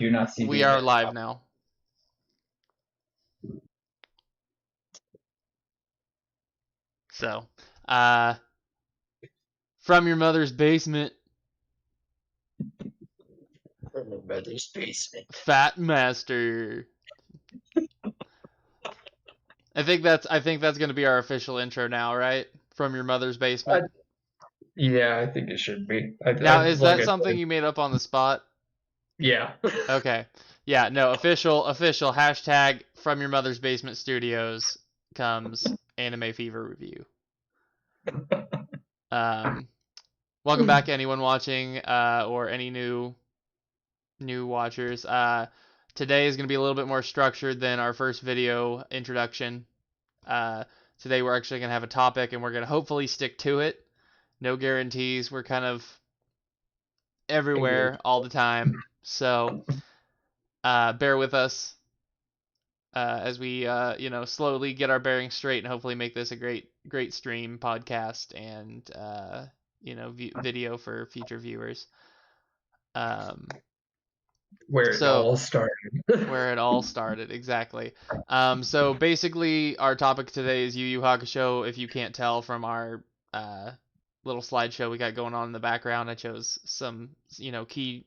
do not see We the are live now. So, from your mother's basement, From my mother's basement. Fat Master. I think that's going to be our official intro now, right? From your mother's basement. Yeah, I think it should be. Now, is Like that I something said, you made up on the spot? yeah. Okay. Yeah, no, official hashtag from your mother's basement studios comes anime fever review. Um, welcome back anyone watching or any new watchers. Today is going to be a little bit more structured than our first video introduction. Today we're actually going to have a topic and we're going to hopefully stick to it. No guarantees. We're kind of everywhere all the time. So bear with us as we slowly get our bearings straight and hopefully make this a great stream, podcast, and video for future viewers. Where it all started. Where it all started, exactly. So basically, our topic today is YuYu Hakisho. If you can't tell from our little slideshow we got going on in the background, I chose some key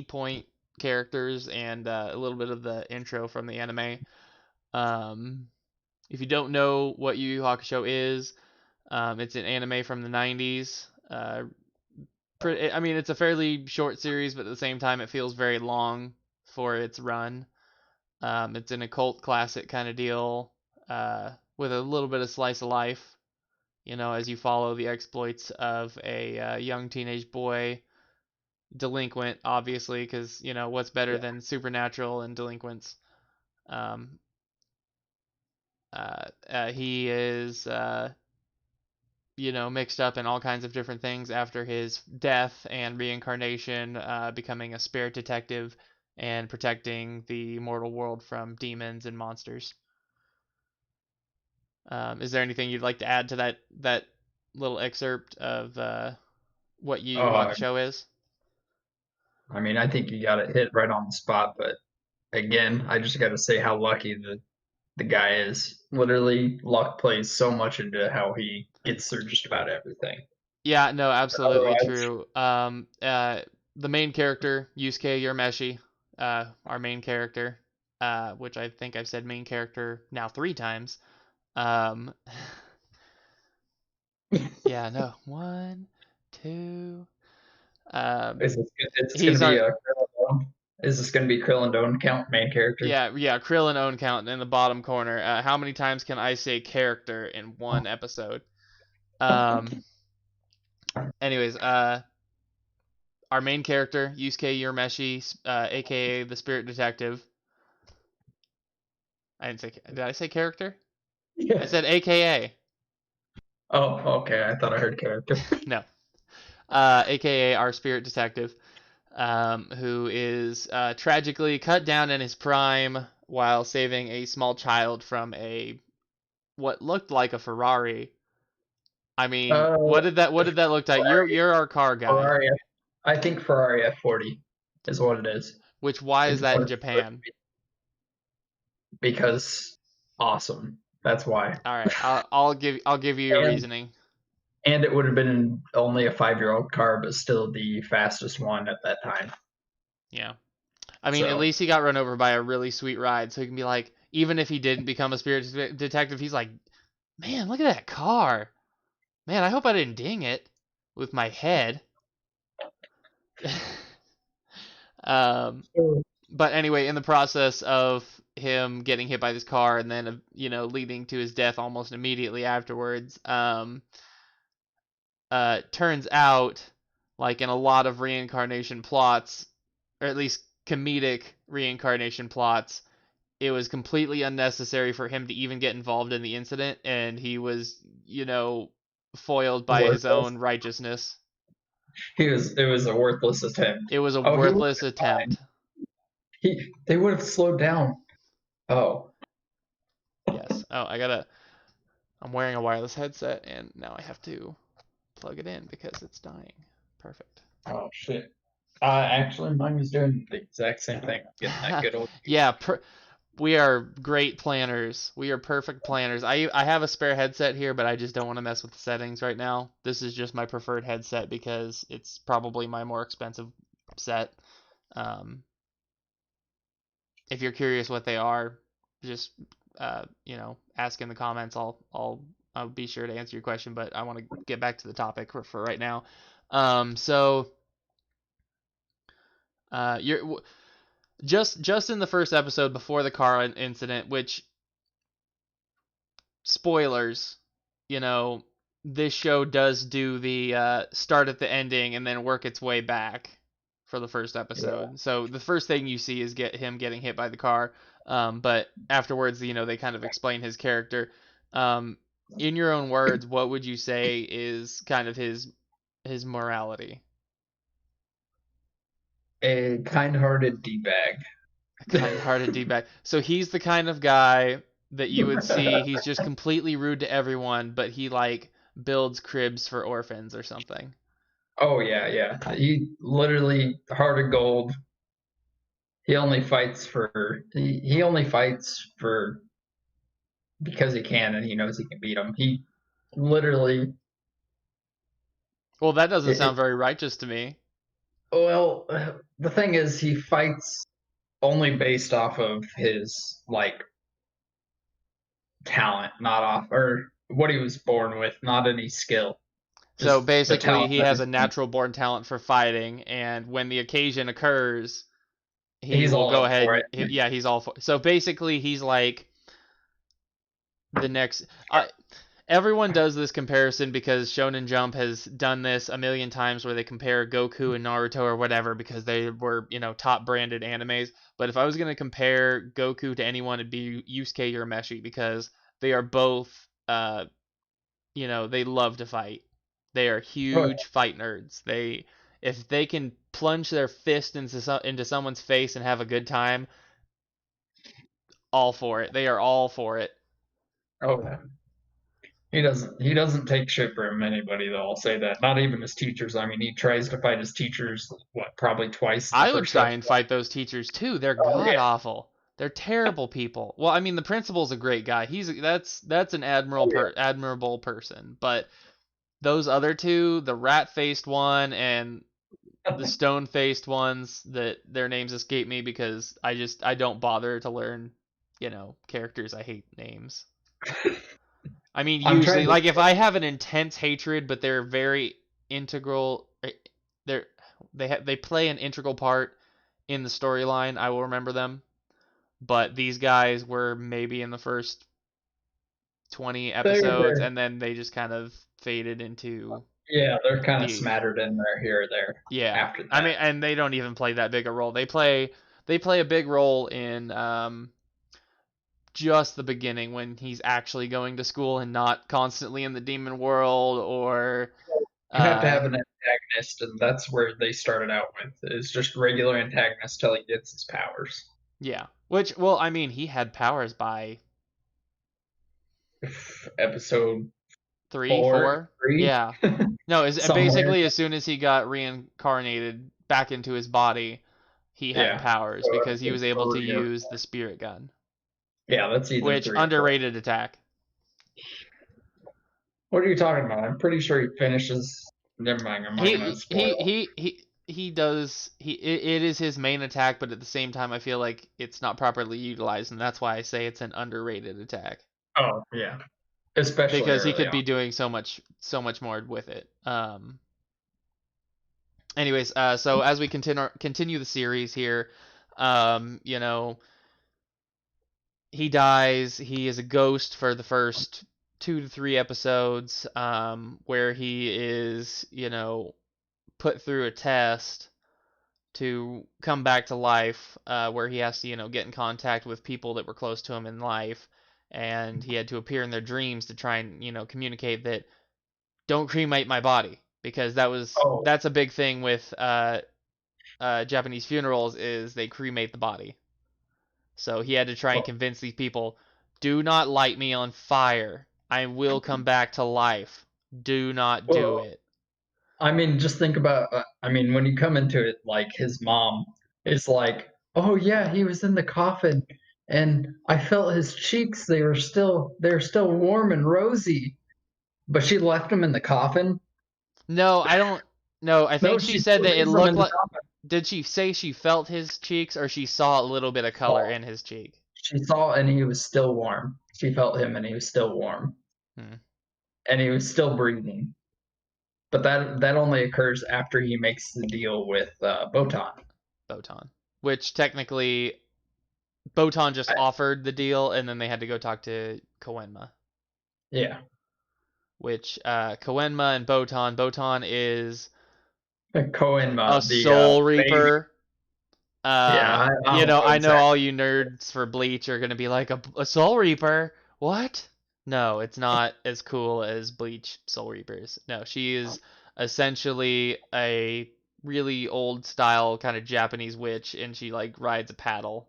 point characters and a little bit of the intro from the anime. If you don't know what Yu Yu Hakusho is, it's an anime from the 90s. I mean, it's a fairly short series, but at the same time, it feels very long for its run. It's an occult classic kind of deal with a little bit of slice of life, as you follow the exploits of a young teenage boy, delinquent, obviously, because, what's better than supernatural and delinquents? He is, mixed up in all kinds of different things after his death and reincarnation, becoming a spirit detective and protecting the mortal world from demons and monsters. Is there anything you'd like to add to that little excerpt of what Yu Yu Hakusho is? I mean, I think you got it hit right on the spot, but again, I just got to say how lucky the guy is. Literally, luck plays so much into how he gets through just about everything. Yeah, no, absolutely Otherwise, true. The main character, Yusuke Urameshi, our main character, which I think I've said main character now 3 times. Yeah, no, 1, 2. is this, He's our is this going to be Krill and Don't count main character? yeah Krill and Own count in the bottom corner. How many times can I say character in one episode? Anyways, our main character, Yusuke Urameshi, aka the Spirit Detective. Did I say character? Yeah. I said AKA. Oh, okay. I thought I heard character. No. AKA our Spirit Detective, who is tragically cut down in his prime while saving a small child from what looked like a Ferrari. I mean, what did that look like? You're our car guy. Ferrari. I think Ferrari F40 is what it is. Why is that in Japan? Because awesome. That's why. All right, I'll give you your reasoning. And it would have been only a 5-year-old car, but still the fastest one at that time. Yeah. I mean, at least he got run over by a really sweet ride, so he can be like, even if he didn't become a spirit detective, he's like, man, look at that car. Man, I hope I didn't ding it with my head. But anyway, in the process of him getting hit by this car and then, leading to his death almost immediately afterwards, turns out, like in a lot of reincarnation plots, or at least comedic reincarnation plots, it was completely unnecessary for him to even get involved in the incident, and he was, foiled by his own righteousness. It was a worthless attempt. It was a worthless attempt. They would have slowed down. Oh. Yes. Oh, I'm wearing a wireless headset, and now I have to plug it in because it's dying. Perfect. Oh, shit. Actually, mine was doing the exact same thing. Getting that good old Yeah, YouTube. we are great planners. We are perfect planners. I have a spare headset here, but I just don't want to mess with the settings right now. This is just my preferred headset because it's probably my more expensive set. Um, if you're curious what they are, just ask in the comments. I'll be sure to answer your question. But I want to get back to the topic for right now. So you're just in the first episode before the car incident, which spoilers, you know, this show does do the start at the ending and then work its way back for the first Yeah. episode. So the first thing you see is get him getting hit by the car, but afterwards, they kind of explain his character. Um, in your own words, what would you say is kind of his morality? A kind-hearted d-bag. A kind-hearted d-bag. So he's the kind of guy that you would see. He's just completely rude to everyone, but he like builds cribs for orphans or something. Oh yeah, yeah. He literally heart of gold. He only fights for because he can and he knows he can beat him. He literally Well, that doesn't it, sound it, very righteous to me. well, the thing is he fights only based off of his like talent, not off or what he was born with, not any skill. So Just the basically, talent he that has is a natural born talent for fighting, and when the occasion occurs, he he's will all go up ahead for and it. yeah, he's all for. So basically, he's like the next. Everyone does this comparison because Shonen Jump has done this a million times where they compare Goku and Naruto or whatever because they were, top branded animes. But if I was going to compare Goku to anyone, it'd be Yusuke Urameshi because they are both, they love to fight. They are Oh, huge fight nerds. If they can plunge their fist into someone's face and have a good time, all for it. They are all for it. oh yeah. He doesn't take shit from anybody though, I'll say that. Not even his teachers. I mean he tries to fight his teachers probably twice in the I would first try and episode. fight those teachers too. They're Oh god yeah. awful. They're terrible people. Well, I mean, the principal's a great guy. That's an Oh admirable person. But those other two, the rat-faced one and the yeah. stone-faced ones, that their names escape me because I don't bother to learn, characters. I hate names. I mean, I'm usually, trying to like if I have an intense hatred, but they're very integral, they're they play an integral part in the storyline, I will remember them. But these guys were maybe in the first 20 episodes, they're and then they just kind of faded into yeah, they're kind of the smattered in there here or there yeah. after I that. mean, and they don't even play that big a role. They play a big role in just the beginning when he's actually going to school and not constantly in the demon world or You have to uh have an antagonist, and that's where they started out with is just regular antagonist till he gets his powers. yeah. Which, well, I mean, he had powers by Episode three, four, four. three, Yeah. No, is somewhere. basically as soon as he got reincarnated back into his body, he had Yeah. powers So because he episode was able to three or use the spirit gun, yeah, that's either which three or four. underrated attack. What are you talking about? I'm pretty sure he finishes. Never mind. I'm not gonna He he spoil. he he he does it is his main attack, but at the same time I feel like it's not properly utilized, and that's why I say it's an underrated attack Oh yeah, especially because he early could on. be doing so much more with it. Anyways, so as we continue the series here, um, you know, he dies. He is a ghost for the first 2 to 3 episodes, where he is, put through a test to come back to life, where he has to, get in contact with people that were close to him in life, and he had to appear in their dreams to try and, communicate that don't cremate my body because Oh that's a big thing with Japanese funerals is they cremate the body. So he had to try and well, convince these people, do not light me on fire. I will come back to life. Do not do well, it. I mean, just think about. I mean, when you come into it, like his mom is like, "Oh yeah, he was in the coffin, and I felt his cheeks. They're still warm and rosy." But she left him in the coffin. No, I don't. No, I No, think she she said still that it leaves him looked in the like. coffin. Did she say she felt his cheeks, or she saw a little bit of color Saw. in his cheek? She saw, and he was still warm. She felt him, and he was still warm, Hmm. and he was still breathing. But that only occurs after he makes the deal with Botan. Botan, which technically Botan just I, offered the deal, and then they had to go talk to Koenma. yeah, Which Koenma and Botan is Cohen, a the Soul baby. Reaper. Yeah, I don't know I know all exactly. you nerds for Bleach are gonna be like a Soul Reaper. What? No, it's not as cool as Bleach Soul Reapers. No, she is essentially a really old style kind of Japanese witch, and she like rides a paddle.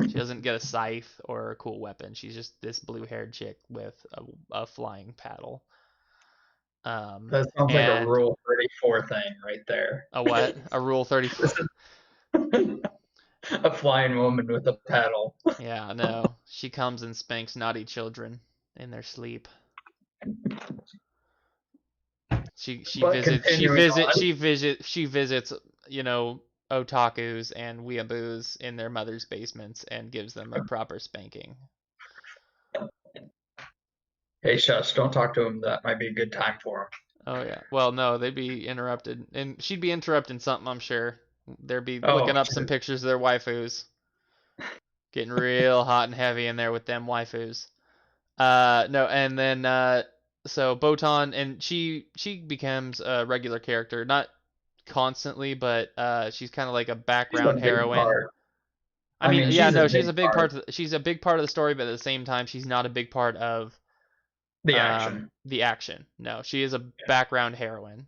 She doesn't get a scythe or a cool weapon. She's just this blue-haired chick with a flying paddle. That sounds like a And Rule 34 thing right there. a what? A Rule 34. A flying woman with a paddle. Yeah, no. She comes and spanks naughty children in their sleep. But continuing on, She visits, you know, otakus and weeaboos in their mother's basements and gives them a proper spanking. hey, shush, don't talk to him. That might be a good time for Oh yeah. Well, no, they'd be interrupted, and she'd be interrupting something, I'm sure. They'd be him. Oh, looking up some shit. pictures of their waifus, getting real hot and heavy in there with them waifus. No, and then so Botan and she becomes a regular character, not constantly, but she's kind of like a He's a background big heroine. part. I I mean, mean, yeah, she's a no, big part. she's a big part of the story, but at the same time, she's not a big part of The action the action. No, she is a background heroine.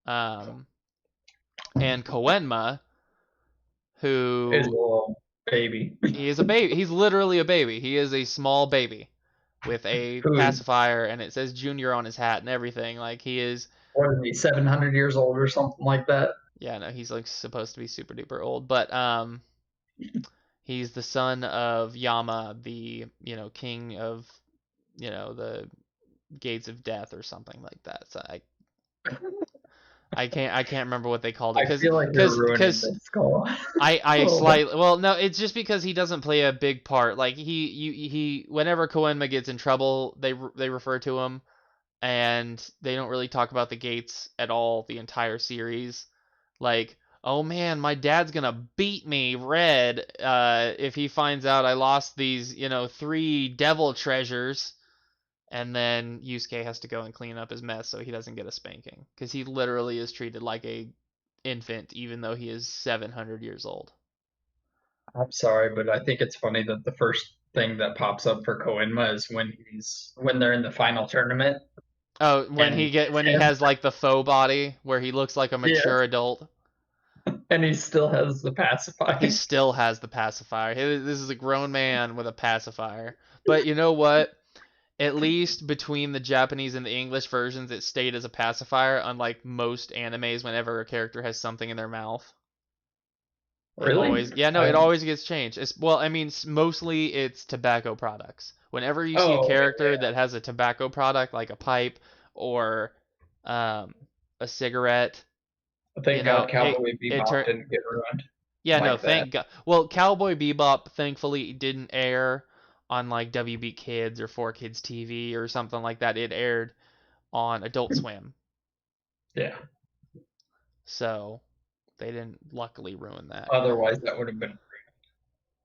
Um, and Koenma, is a who little baby he is a baby. He's literally a baby. He is a small baby with a who, pacifier, and it says Junior on his hat and everything. Like he is. what is he, 700 years old or something like that? Yeah, no, he's like supposed to be super duper old, but he's the son of Yama, the king of the gates of death or something like that. So I can't remember what they called it I feel like you're ruining because this call a I little bit. slightly, well, no, it's just because he doesn't play a big part. Like he whenever Koenma gets in trouble, they refer to him, and they don't really talk about the gates at all the entire series. Like, oh man, my dad's gonna beat me red if he finds out I lost these three devil treasures. And then Yusuke has to go and clean up his mess so he doesn't get a spanking, because he literally is treated like a infant even though he is 700 years old. I'm sorry, but I think it's funny that the first thing that pops up for Koenma is when they're in the final tournament Oh, and when he has like the faux body where he looks like a yeah, mature adult. and he still has the He pacifier. still has the pacifier. This is a grown man with a pacifier. But you know what? At least between the Japanese and the English versions, it stayed as a pacifier, unlike most animes whenever a character has something in their mouth. It Really? always, yeah, no, it always gets changed. Well, I mean, mostly it's tobacco products. Whenever you see a Oh, okay, character that has a tobacco product, like a pipe or um, a cigarette, thank God Cowboy it Bebop turn, didn't get ruined yeah, no, like that. thank God. Well, Cowboy Bebop thankfully didn't air on like WB Kids or 4 Kids TV or something like that. It aired on Adult Swim, Yeah. so they didn't luckily ruin that. Otherwise, that would have been.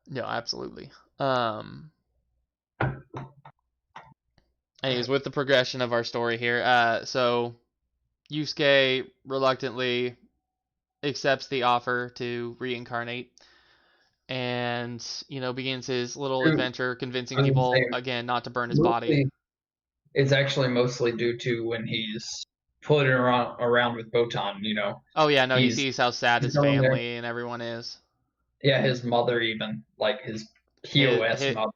No, absolutely. Um, Anyways, with the progression of our story here, so Yusuke reluctantly accepts the offer to reincarnate and, begins his little Dude, adventure convincing I was gonna people say again not to burn his body. mostly it's actually mostly due to when he's floating around with Botan. Oh yeah, no, he He's sees how sad he's his going there. family and everyone is. Yeah, his mother even like his POS His mother.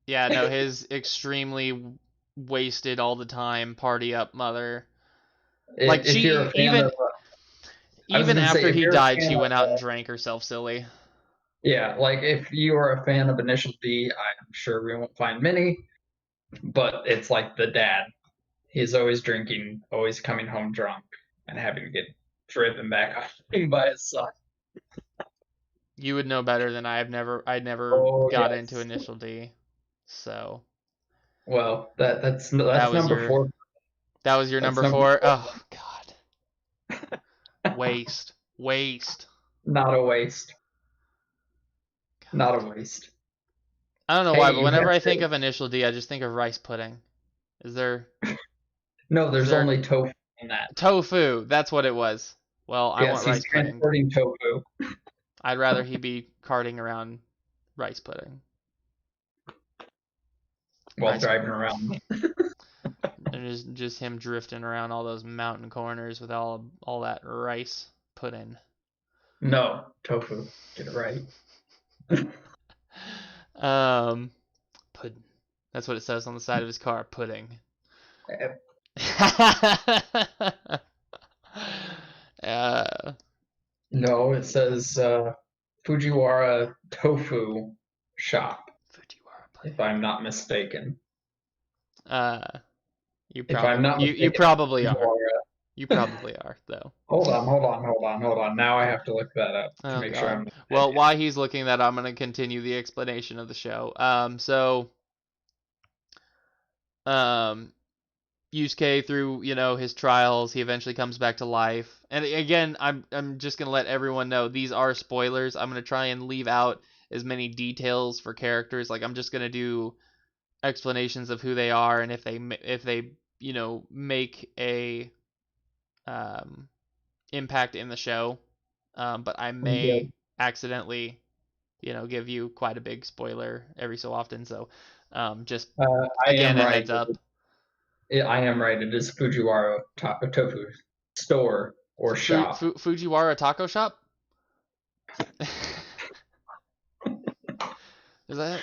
Yeah, no, his extremely wasted all the time party up mother. Like If you're she a fan of, I was even gonna say, after if he you're a died, fan she went of, out and drank herself silly. yeah, like if you are a fan of Initial D, I'm sure we won't find many, but it's like the dad. He's always drinking, always coming home drunk, and having to get driven back home by his son. You would know better than I never Oh got into yes. Initial D. So, Well, that that's was number your four. that was your That's number number 4. four. Oh god. Waste. Waste. Not a waste. Not God. a waste. I don't know why, Hey, but you whenever have I think to. of Initial D, I just think of rice pudding. Is there No, is there's there only tofu in that. tofu? That's what it was. Well, I Yes, want he's rice pudding. transporting tofu. I'd rather he be carting around rice pudding. While Rice driving around. and just him drifting around all those mountain corners with all that rice pudding. No, tofu. Get it right. Um, pudding. That's what it says on the side of his car. Pudding. uh, No, it says Fujiwara Tofu Shop, Fujiwara if pudding. I'm not mistaken. Uh, you If I'm probably not you mistaken, probably are. Fujiwara. You probably are though. Hold on. Now I have to look that up to Oh make sure God. I'm not an Well, idiot. while he's looking that, I'm gonna continue the explanation of the show. Um, Yusuke through his trials, he eventually comes back to life. And again, I'm just gonna let everyone know these are spoilers. I'm gonna try and leave out as many details for characters. Like I'm just gonna do explanations of who they are and if they make a um, impact in the show. But I may Okay. accidentally give you quite a big spoiler every so often. So just I again am a right. heads up. I am right. It is Fujiwara Tofu store or shop. Fujiwara Taco Shop. Is that?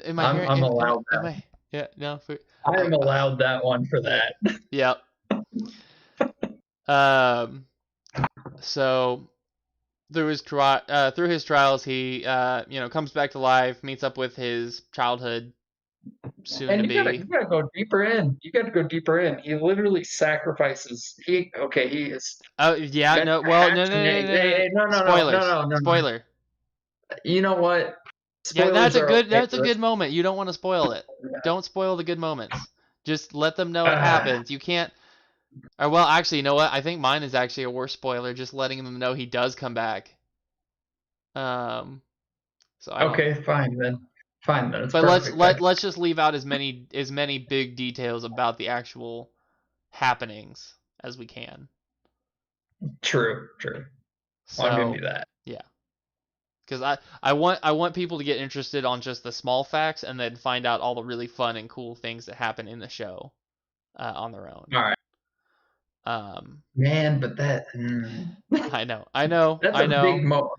Am I hearing? I'm allowed Am that. I? Yeah. No. I am Oh, allowed that one for yeah. that. Yep. Um. So through his trials, he comes back to life, meets up with his childhood soon to And be. you gotta go deeper in. You gotta go deeper in. He literally sacrifices. He is Oh yeah. meant No. to Well, hatch no, no, an no, egg. no, Hey, no, no. hey, Spoilers. no. Spoiler. You know what? Yeah, Spoilers are okay. that's a good moment. You don't want to spoil it. Don't spoil the good moments. Just let them know it Ah, happens. You can't. Or well, actually, you know what? I think mine is actually a worse spoiler. Just letting them know he does come back. Um. So I don't. okay, fine then. Fine then. It's But perfect. let's just leave out as many big details about the actual happenings as we can. True. I'll give So you that. yeah, because I want people to get interested on just the small facts and then find out all the really fun and cool things that happen in the show on their own. All right, Um, man. But I know, I know, that's I a big know. moment.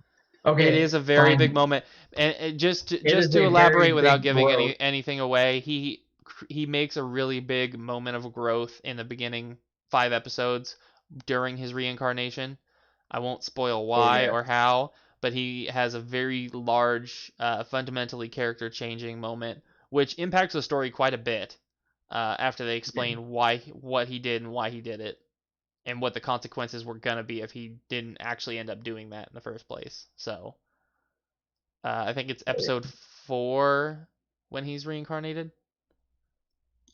It Okay, is a very big fine. moment, and It just is to a very elaborate without big giving growth. anything away, he makes a really big moment of growth in the beginning 5 episodes during his reincarnation. I won't spoil Oh why yeah. or how, but he has a very large, fundamentally character changing moment, which impacts the story quite a bit. After they explain what he did and why he did it, and what the consequences were gonna be if he didn't actually end up doing that in the first place. So I think it's episode 4 when he's reincarnated,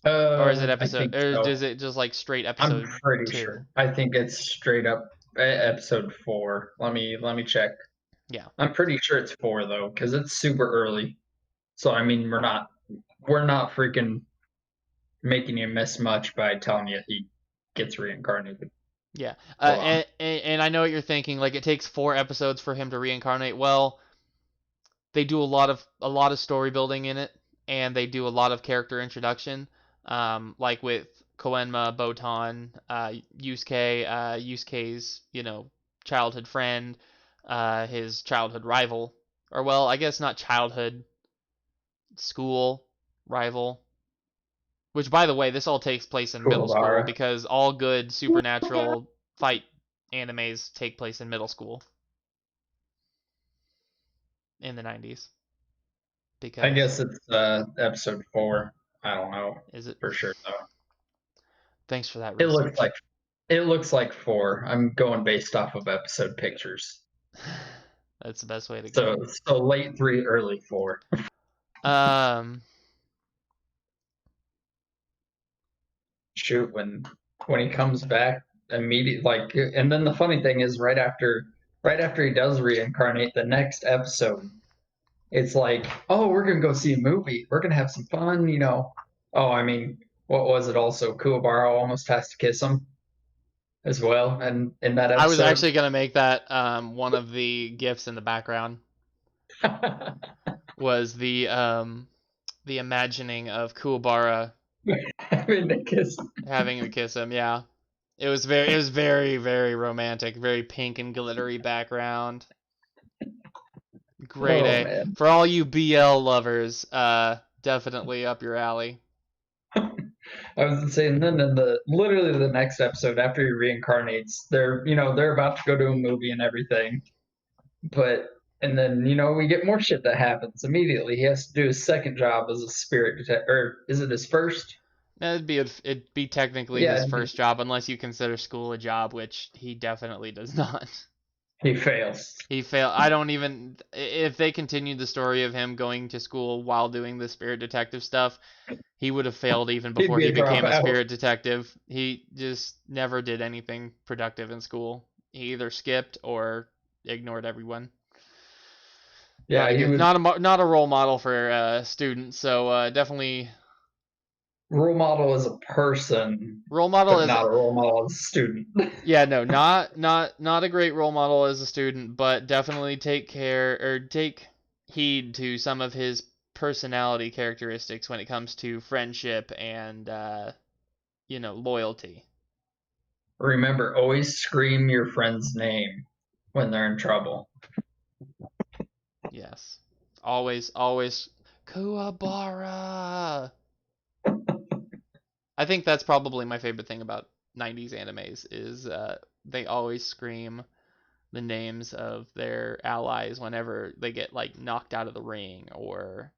or is it I episode, think or so. is it just like straight I'm episode pretty 2? sure. I think it's straight up episode four. Let me check. Yeah, I'm pretty sure it's four though, because it's super early. So I mean, we're not freaking making you miss much by telling you he gets reincarnated. yeah. Hold on. And I know what you're thinking. Like it takes 4 episodes for him to reincarnate. Well, they do a lot of story building in it, and they do a lot of character introduction. Like with Koenma, Botan, Yusuke's childhood friend, his childhood rival, or well, I guess not childhood, school rival. Which, by the way, this all takes place in middle school Kuwabara. because all good supernatural fight animes take place in middle school in the 90s. I Because, guess it's episode 4. I don't know is it? for sure though. Thanks for that It looks research. like it looks like 4. I'm going based off of episode pictures. That's the best way to So go. so late 3, early 4. Um, Shoot, when he comes back immediately, like, and then the funny thing is right after he does reincarnate, the next episode, it's like, oh, we're gonna go see a movie. We're gonna have some fun, you know. Oh, I mean, what was it also? Kuwabara almost has to kiss him as well, and in that I was episode. actually gonna make that one of the gifs in the background was the imagining of Kuwabara Having to kiss. having to kiss him. Yeah, it was very very romantic, very pink and glittery background. Grade Oh A man. for all you BL lovers. Definitely up your alley. I was saying then in the literally the next episode after he reincarnates, they're about to go to a movie and everything. But and then we get more shit that happens immediately. He has to do his second job as a spirit detector, or is it his first? It'd be technically his Yeah, first job unless you consider school a job, which he definitely does not. he fails. He failed. I don't even. If they continued the story of him going to school while doing the spirit detective stuff, he would have failed even He'd before be he a became a dropout. spirit detective. He just never did anything productive in school. He either skipped or ignored everyone. Not Yeah, a he good, would not a role model for students. So definitely role model as a person, role model but as not a role model as a student. yeah, no, not a great role model as a student, but definitely take care or take heed to some of his personality characteristics when it comes to friendship and loyalty. Remember, always scream your friend's name when they're in trouble. Yes. Always Kuwabara. I think that's probably my favorite thing about 90s animes is they always scream the names of their allies whenever they get like knocked out of the ring or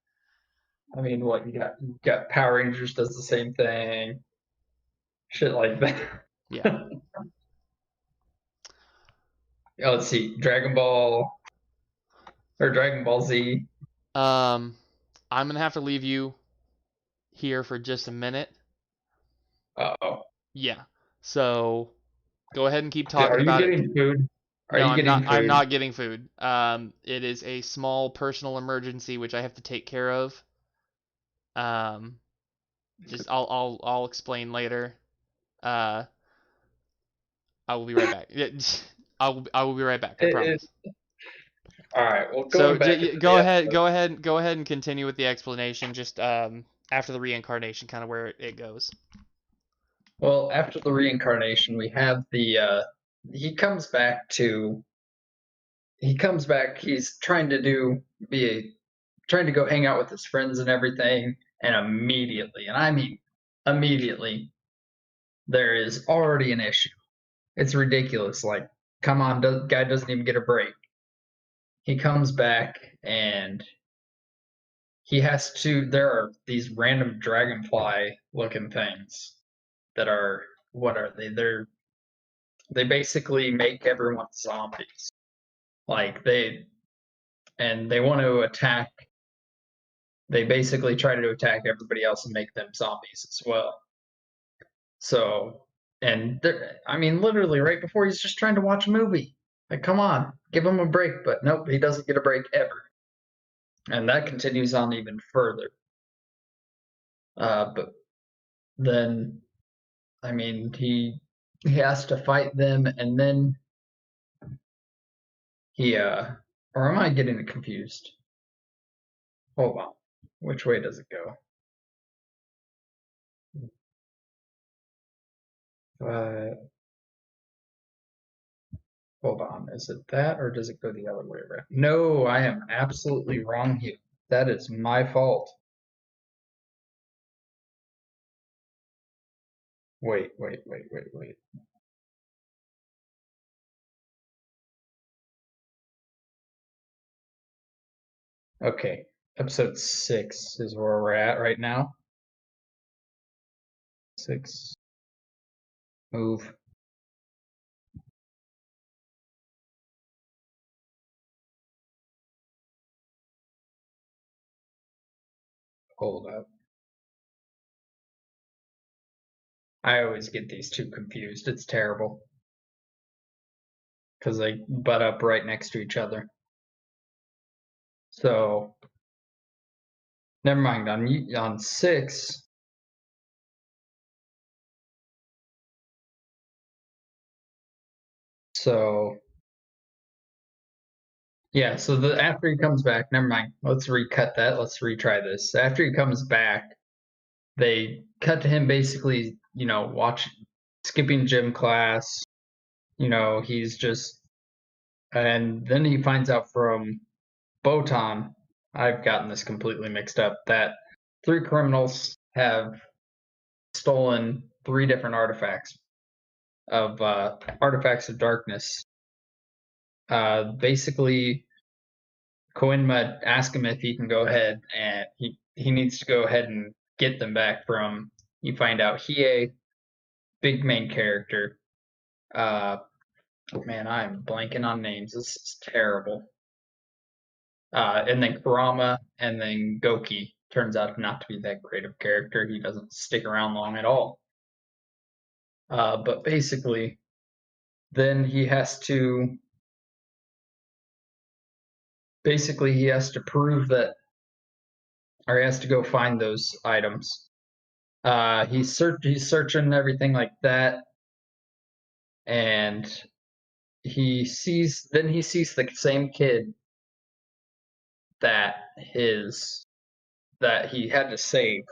I mean, what you got Power Rangers does the same thing, shit like that. yeah. Let's see, Dragon Ball or Dragon Ball Z. Um, I'm gonna have to leave you here for just a minute. Oh, Yeah. So go ahead and keep are talking you about it. getting food? Are No, you I'm not. getting I'm food? not getting food. It is a small personal emergency which I have to take care of. Um, just I'll explain later. Uh, I will be right back. Yeah, I will be right back. I It, promise. all right. Well, So going back into go the ahead, episode. go ahead and continue with the explanation. Just after the reincarnation, kind of where it goes. Well, after the reincarnation, we have the he comes back to he comes back. He's be a trying to go hang out with his friends and everything, and immediately, and I mean immediately, there is already an issue. It's ridiculous. Like, come on, guy doesn't even get a break. He comes back and he has to. There are these random dragonfly looking things that are what are they? They basically make everyone zombies. Like they want to attack. They basically try to attack everybody else and make them zombies as well. So, and I mean, literally right before he's just trying to watch a movie. Like, come on, give him a break. But nope, he doesn't get a break ever. And that continues on even further. But then, I mean, he has to fight them, and then he or am I getting it confused? Hold on, which way does it go? Uh, Hold on, is it that or does it go the other way around? No, I am absolutely wrong here. That is my fault. Wait. Okay, episode 6 is where we're at right now. 6. Move. Hold up. I always get these two confused. It's terrible because they butt up right next to each other. So never mind. On 6, so yeah. So after he comes back, never mind. Let's recut that. Let's retry this. After he comes back, they cut to him basically, skipping gym class. He's just, and then he finds out from Botan, I've gotten this completely mixed up, that 3 criminals have stolen 3 different artifacts of darkness. Basically, Koenma asked him if he can go ahead, and he needs to go ahead and get them back from. You find out Hiei, big main character. Man, I'm blanking on names. This is terrible. And then Kurama, and then Goki turns out not to be that great of a character. He doesn't stick around long at all. But basically, then he has to prove that, or he has to go find those items. He's searching everything like that, and he sees the same kid that he had to save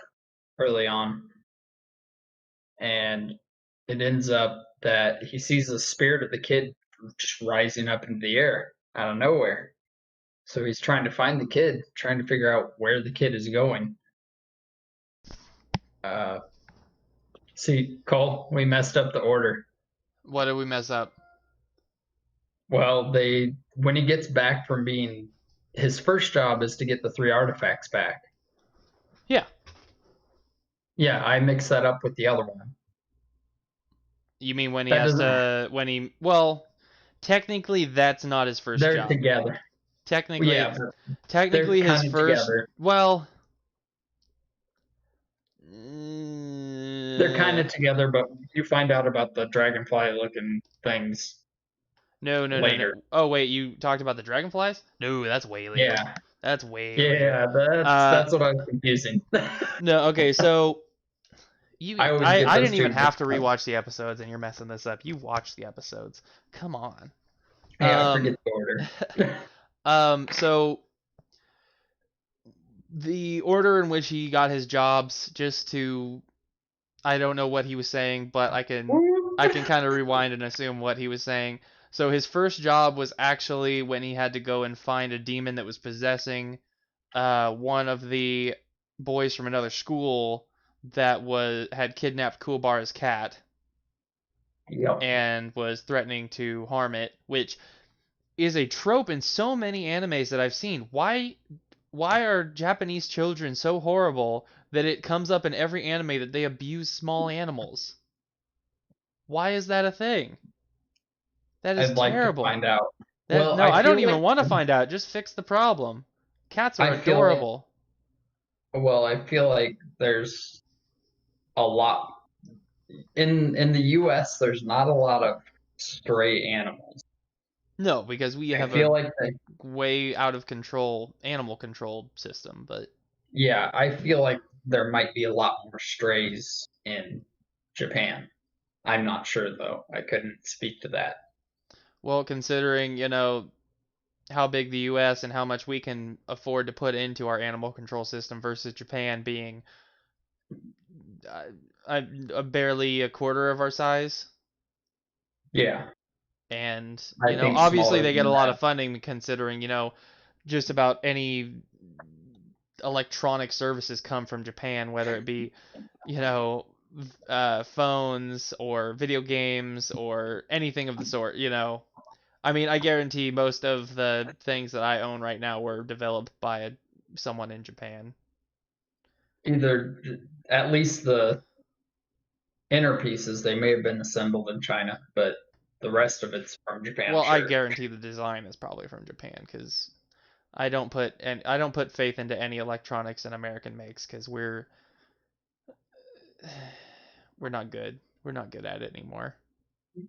early on, and it ends up that he sees the spirit of the kid just rising up into the air out of nowhere. So he's trying to find the kid, trying to figure out where the kid is going. See, Cole, we messed up the order. What did we mess up? Well, when he gets back from being, his first job is to get the 3 artifacts back. Yeah. Yeah, I mixed that up with the other one. You mean when he That has doesn't. to well, technically that's not his first They're job. together. Technically Yeah, it's but they're technically his kind of first together. well, They're kind of together, but you find out about the dragonfly-looking things no. later. Oh wait, you talked about the dragonflies? No, that's way later. Yeah, That's way later. yeah, that's Uh, that's what I was confusing. no, okay, so I always get I those didn't even two have to mixed up. rewatch the episodes, and you're messing this up. You watched the episodes. Come on. Hey, I forget the order. So the order in which he got his jobs, just to, I don't know what he was saying, but I can kind of rewind and assume what he was saying. So his first job was actually when he had to go and find a demon that was possessing one of the boys from another school that had kidnapped Kuwabara's cat Yep. and was threatening to harm it, which is a trope in so many animes that I've seen. Why are Japanese children so horrible that it comes up in every anime that they abuse small animals? Why is that a thing? That is I'd like to terrible. find out. That Well, no, I I don't feel even like want to find out. Just fix the problem. Cats are I feel like adorable. I feel like there's a lot in the US, there's not a lot of stray animals. No, because we I have a feel like way out of control animal control system, but I feel like there might be a lot more strays in Japan. I'm not sure though. I couldn't speak to that. well, considering, how big the US and how much we can afford to put into our animal control system versus Japan being barely a quarter of our size. Yeah, And, I think obviously smaller they get a than lot that. of funding considering, just about any electronic services come from Japan, whether it be, you know, phones or video games or anything of the sort. I mean, I guarantee most of the things that I own right now were developed by someone in Japan. Either at least the inner pieces they may have been assembled in China, but the rest of it's from Japan, Well, I sure. guarantee the design is probably from Japan because I don't put faith into any electronics an American makes because we're not good. We're not good at it anymore.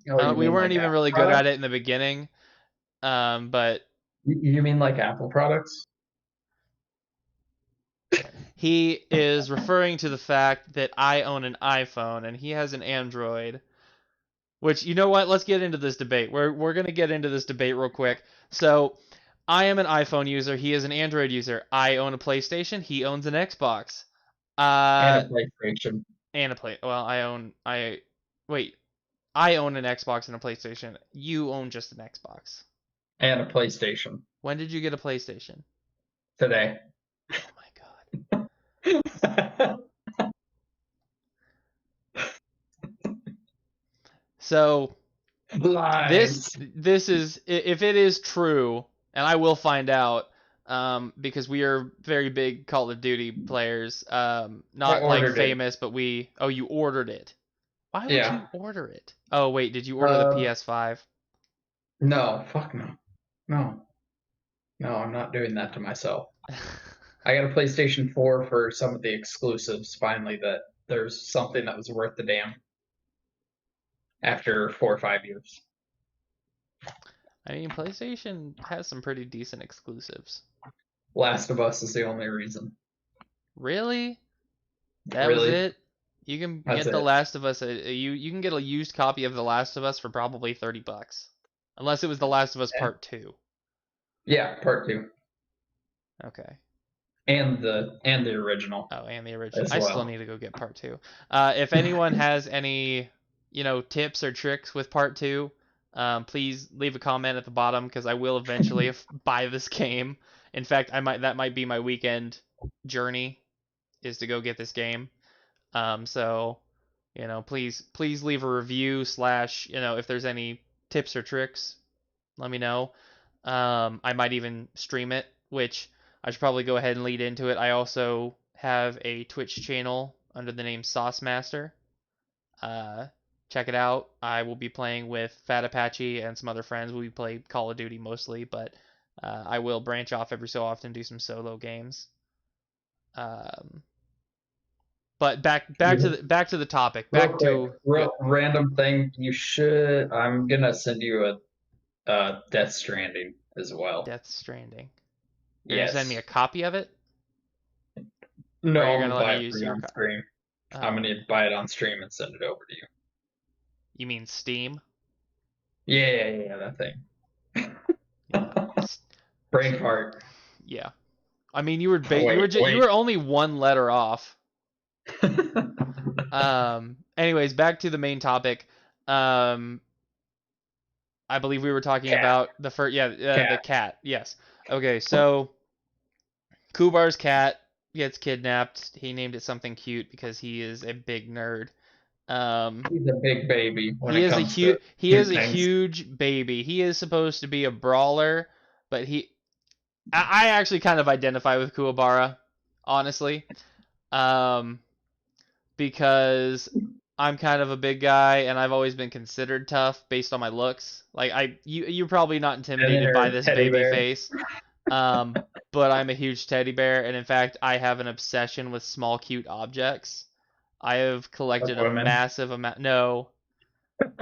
Oh, you We mean weren't like even Apple really good at products? it in the beginning. But You mean like Apple products? he is referring to the fact that I own an iPhone and he has an Android. Which, you know what? Let's get into this debate. We're gonna get into this debate real quick. So, I am an iPhone user. He is an Android user. I own a PlayStation. He owns an Xbox. And a Uh, PlayStation. and a play. Well, wait. I own an Xbox and a PlayStation. You own just an Xbox. And a PlayStation. When did you get a PlayStation? Today. Oh my god. So Lies. this is if it is true, and I will find out, because we are very big Call of Duty players. I Not like ordered it. famous, but we. Oh, you ordered it. Why would Yeah. you order it? Oh wait, did you order the PS5? No, fuck no. No. No, I'm not doing that to myself. I got a PlayStation 4 for some of the exclusives finally that there's something that was worth the damn after 4 or 5 years. I mean, PlayStation has some pretty decent exclusives. Last of Us is the only reason. Really? That was Really? it? You can That's get The it. Last of Us. You can get a used copy of The Last of Us for probably $30, unless it was The Last of Us Yeah, Part Two. yeah, part two. Okay. And the original Oh, and the original. as I still well. need to go get Part Two. If anyone has any, tips or tricks with Part Two, please leave a comment at the bottom because I will eventually buy this game. In fact, that might be my weekend journey is to go get this game. So, please leave a review slash, if there's any tips or tricks, let me know. I might even stream it, which I should probably go ahead and lead into it. I also have a Twitch channel under the name Sauce Master. Uh, Check it out. I will be playing with fatapache and some other friends. We play Call of Duty mostly, but I will branch off every so often, do some solo games. Um, but back to the topic. Real Back quick, to real yep, random thing. You should. I'm gonna send you a Death Stranding as well. Death Stranding. You're gonna send me Yes. a copy of it, No, or you're I'm gonna gonna let me buy it for use you your on copy? stream. I'm Oh, gonna buy it on stream and send it over to you. you mean Steam? Yeah, yeah, yeah, that thing. Yeah. Brain fart. Yeah. I mean, you were Wait, you wait. were only one letter off. Anyways, back to the main topic. Um. I believe we were talking Cat, about the first. Yeah. The cat. cat. Yes. Okay. So Kubar's cat gets kidnapped. He named it something cute because he is a big nerd. Um. He's a big baby when it comes to He is cute a things. huge baby. He is supposed to be a brawler, but I actually kind of identify with Kuwabara, honestly. Um, because I'm kind of a big guy and I've always been considered tough based on my looks. Like you're probably not And then intimidated by her this teddy baby bear. face. Um, but I'm a huge teddy bear, and in fact, I have an obsession with small, cute objects. I have Like collected a women. massive amount. No, I'm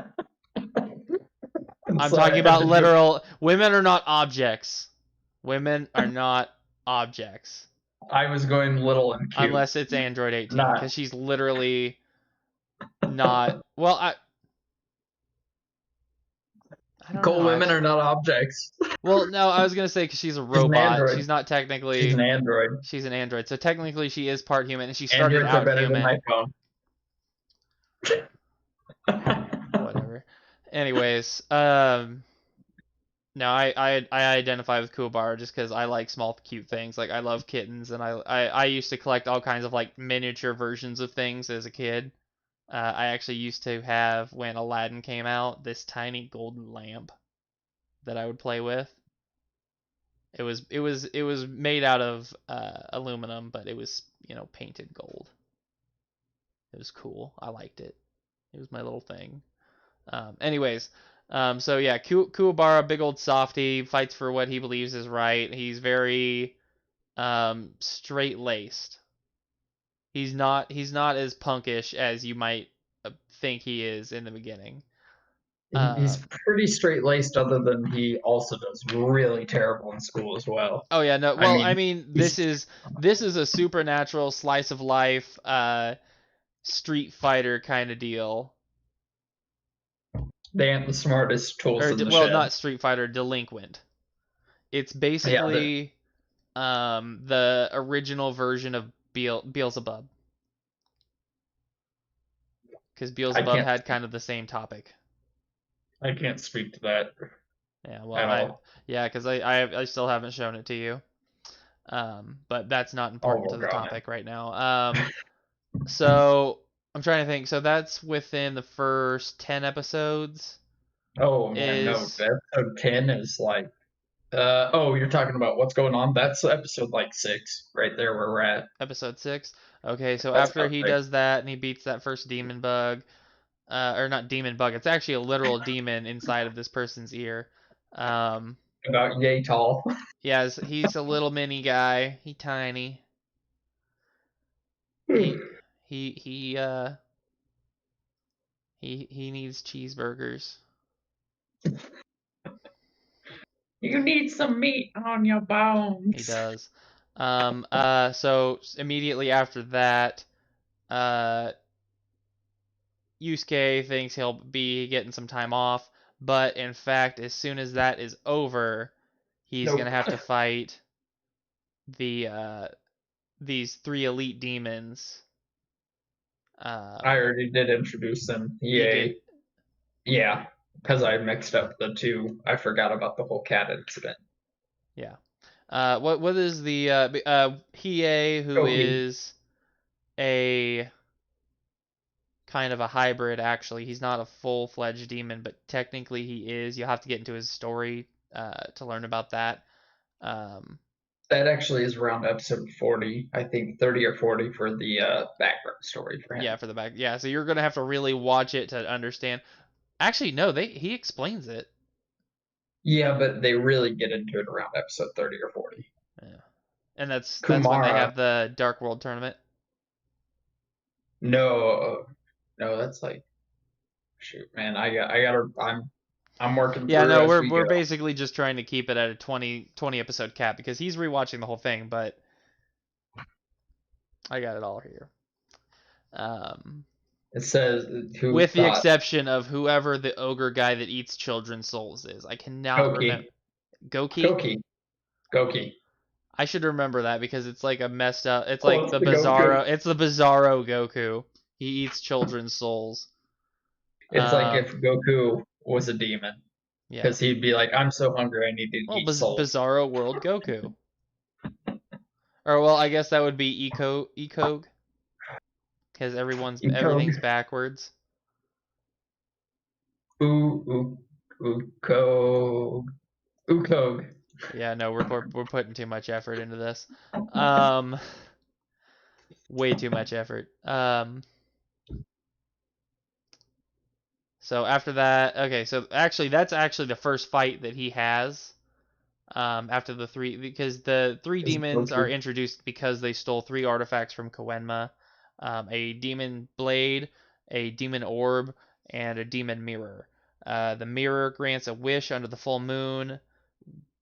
I'm sorry, talking I had about to do literal. Women are not objects. Women are not objects I was going little and cute. unless it's Android 18 Not because she's literally not. Well, I don't cool know women actually. are not objects. Well, no, I was gonna say because she's a She's an robot. android. She's not She's technically. an android. She's an android, so technically she is part human, and she started Androids are out better than human. my phone. Whatever. Anyways, no, I identify with Kuwabara just because I like small, cute things. Like I love kittens, and I used to collect all kinds of like miniature versions of things as a kid. I actually used to have, when Aladdin came out, this tiny golden lamp that I would play with. It was made out of aluminum, but it was painted gold. It was cool. I liked it. It was my little thing. Anyways, so yeah, Kuwabara, big old softy, fights for what he believes is right. He's very straight laced. He's not as punkish as you might think he is in the beginning. He's Um, pretty straight laced, other than he also does really terrible in school as well. oh yeah, no. I Well, I mean, mean, he's this is a supernatural slice of life, Street Fighter kind of deal, they ain't the smartest tools or in the well, shed. not Street Fighter, Delinquent. It's Yeah, basically the original version of Beelzebub, because I Beelzebub can't had kind of the same topic. I can't speak to that Yeah, well, at all. yeah, because I still haven't shown it to you. But that's not I'll important to work the on it. topic right now. So I'm trying to think. So that's within the first 10 episodes. Oh man, no, Is episode 10 is like oh, you're talking about what's going on? That's episode like 6, right there where we're at. episode 6. Okay, so That's after about he 6. does that and he beats that first demon bug, or not demon bug, it's actually a literal demon inside of this person's ear. Um, About yay tall. yeah, he's a little mini guy. He tiny. He he needs cheeseburgers. You need some meat on your He bones. does. So immediately after that, uh, Yusuke thinks he'll be getting some time off, but in fact, as soon as that is over, he's gonna Nope. have to fight the these three elite demons. I Um, already did introduce them. you did, Yay. Yeah, because I mixed up the two. I forgot about the whole cat incident. yeah. What is the Hiei, who Koki. is a kind of a hybrid, actually. He's not a full-fledged demon, but technically he is. You'll have to get into his story to learn about that. Um, That actually is around episode 40. I think 30 or 40 for the background story for yeah, him. for the back. Yeah, so you're gonna have to really watch it to understand. Actually, no, he explains it. Yeah, but they really get into it around episode 30 or 40. Yeah. And that's when they Kumara, have the Dark World tournament. no, no, that's like shoot, man. I'm working Yeah, through no, as we're we we're go. basically just trying to keep it at a 20 episode cap because he's rewatching the whole thing, but I got it all here. Um, It says who with the thought exception of whoever the ogre guy that eats children's souls is. I cannot remember. Koki, Goki? Koki, Goki. I should remember that because it's like a messed up. It's like Close the to Goku. Bizarro. It's the Bizarro Goku. He eats children's souls. It's like Um, if Goku was a demon, yeah. because he'd be like, "I'm so hungry, I need to Well, eat souls." Bizarro World Goku. Or well, I guess that would be Ecog because Ukog, everything's backwards. U, Ukog, Ukog. Yeah, no, we're putting too much effort into this. Um, way too much effort. So after that, okay, so actually that's actually the first fight that he has. After the three, because the three Is demons are Goku. introduced because they stole three artifacts from Koenma, a demon blade, a demon orb, and a demon mirror. The mirror grants a wish under the full moon,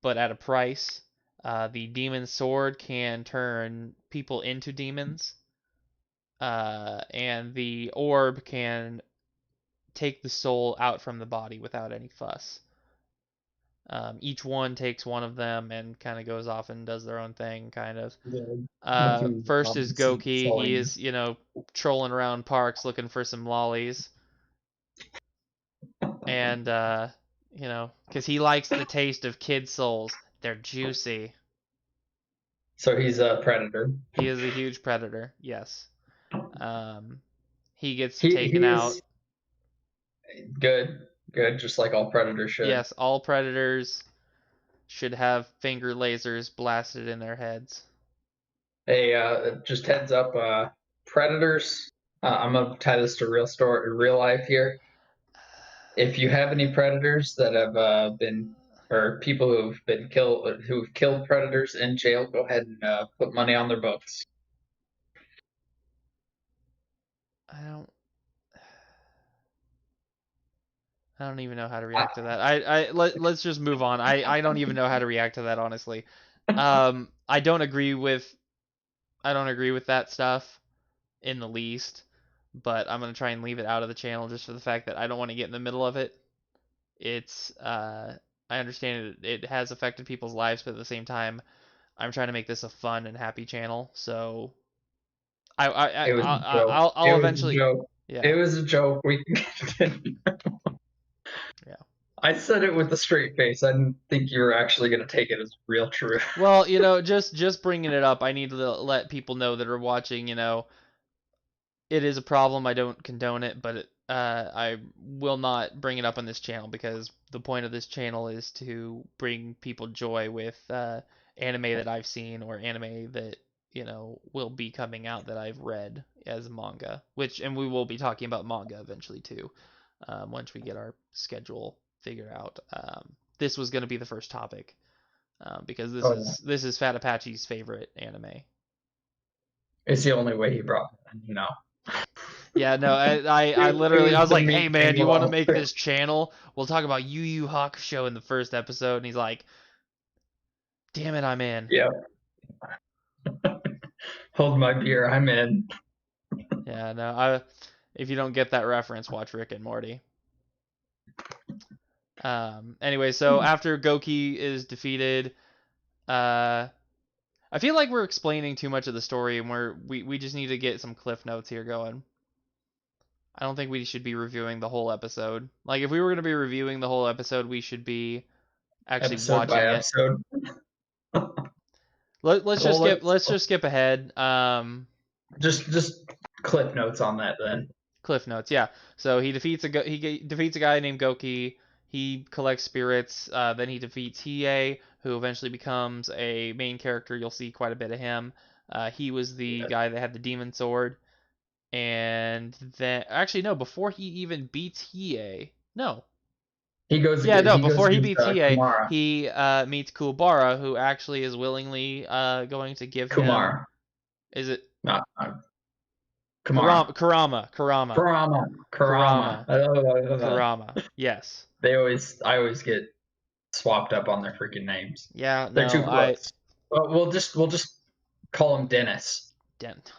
but at a price. The demon sword can turn people into demons, and the orb can take the soul out from the body without any fuss. Each one takes one of them and kind of goes off and does their own thing, kind of. The two First is Goki. He selling. is, trolling around parks looking for some lollies. And, because he likes the taste of kid souls. They're juicy. So he's a predator. He is a huge predator, yes. Um, he gets taken He out. is good, good, just like all predators should. Yes, all predators should have finger lasers blasted in their heads. Hey, just heads up, predators. I'm gonna tie this to real story, real life here. If you have any predators that have been, or people who've been killed, who've killed predators in jail, go ahead and put money on their books. I don't. I don't even know how to I, react to that. Let's just move on. I don't even know how to react to that honestly. I don't agree with that stuff in the least, but I'm gonna try and leave it out of the channel just for the fact that I don't want to get in the middle of it. It's I understand it has affected people's lives, but at the same time, I'm trying to make this a fun and happy channel. So it was a joke. It I'll was a eventually, joke. It yeah, was a joke. We yeah. I said it with a straight face. I didn't think you were actually going to take it as real truth. Well, just bringing it up, I need to let people know that are watching, it is a problem. I don't condone it, but I will not bring it up on this channel because the point of this channel is to bring people joy with anime that I've seen or anime that will be coming out that I've read as manga. And we will be talking about manga eventually too, once we get our schedule figured out. This was going to be the first topic because this Oh, is yeah. this is Fat Apache's favorite anime. It's the only way he brought it. Yeah, no, I It literally, I was was the like, meat hey man, you want to angle. make this channel? We'll talk about YuYu Hakisho in the first episode, and he's like, damn it, I'm in. Yeah. Hold my beer. I'm in. Yeah, no, if you don't get that reference, watch Rick and Morty. Anyway, so after Goki is defeated, uh, I feel like we're explaining too much of the story, and we just need to get some cliff notes here going. I don't think we should be reviewing the whole episode. Like, if we were gonna be reviewing the whole episode, we should be actually Episode by watching it. episode. Well, Let's just skip ahead. just clip notes on that then. Cliff notes. Yeah. So defeats a guy named Goki. He collects spirits. Then he defeats Hiei, who eventually becomes a main character. You'll see quite a bit of him. He was the Yeah. guy that had the demon sword. And then actually no, before he even beats Hiei. No. Yeah, no, He goes before he against beats Hiei, Kumara. he meets Kuwabara, who actually is willingly going to give him. Kumar, Is it not Kumara. Kurama. Kurama. Kurama. Kurama. Kurama. Yes. I always get swapped up on their freaking names. Yeah, They're no, too close. Well, we'll just call him Dennis. didn't.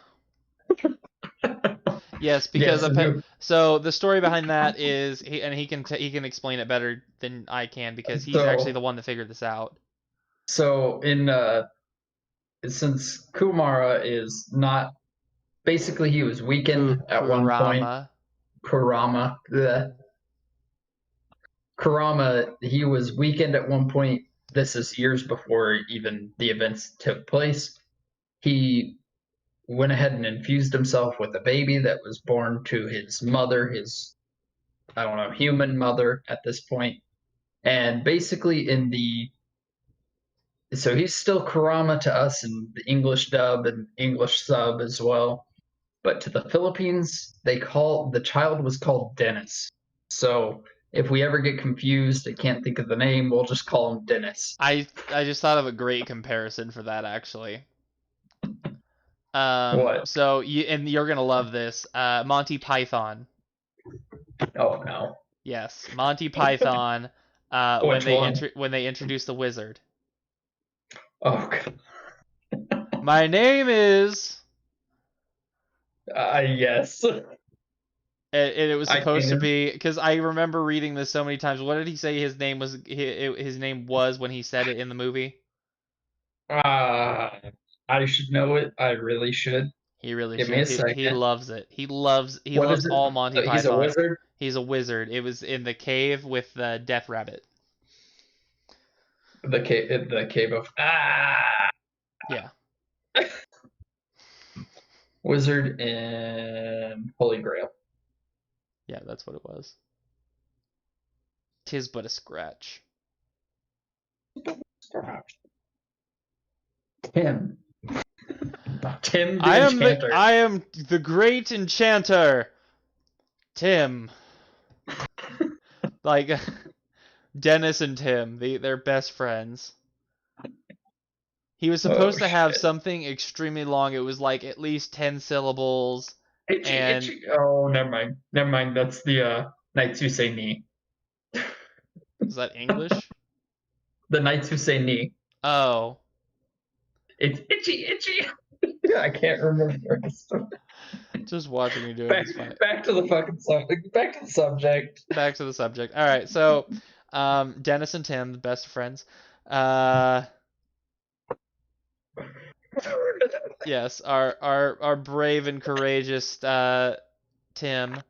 Yes, because Yes. so the story behind that is he can explain it better than I can because he's actually the So one that figured this out. in since Kumara is not basically he was weakened at one point. Kurama. Kurama. Bleh. Kurama, he was weakened at one point. This is years before even the events took place. He went ahead and infused himself with a baby that was born to his mother, his, I don't know, human mother at this point. And basically, so he's still Kurama to us in the English dub and English sub as well. But to the Philippines, the child was called Dennis. So if we ever get confused and can't think of the name, we'll just call him Dennis. I just thought of a great comparison for that actually. What? So you're gonna love this. Monty Python. Oh no. Yes, Monty Python. Which one? When they introduce the wizard. Oh God. My name is. Yes. And it was I supposed to can. be because I remember reading this so many times. What did he say his name was? His name was when he said it in the movie. Uh, I should know it. I really should. He really Give me should. a He second. loves it. He What loves is it? all Monty He's a Python. wizard. He's a wizard. It was in the cave with the death rabbit. The cave of Yeah. Wizard and Holy Grail. Yeah, that's what it was. 'Tis but a scratch. Tim. Tim the Enchanter. I am the great enchanter, Tim. Like Dennis and Tim, they're best friends. He was Oh supposed to have shit. something extremely long. It was like at least 10 syllables, Itchy, and itchy. Oh, never mind. Never mind. That's the Knights Who Say Knee. is that English? The Knights Who Say Knee. Oh, It's itchy, itchy. I can't remember. just watching you do it Back, is fine. back to the fucking subject. Back to the subject. Back to the subject. All right, so Dennis and Tim, the best friends. Uh, yes, our brave and courageous Tim,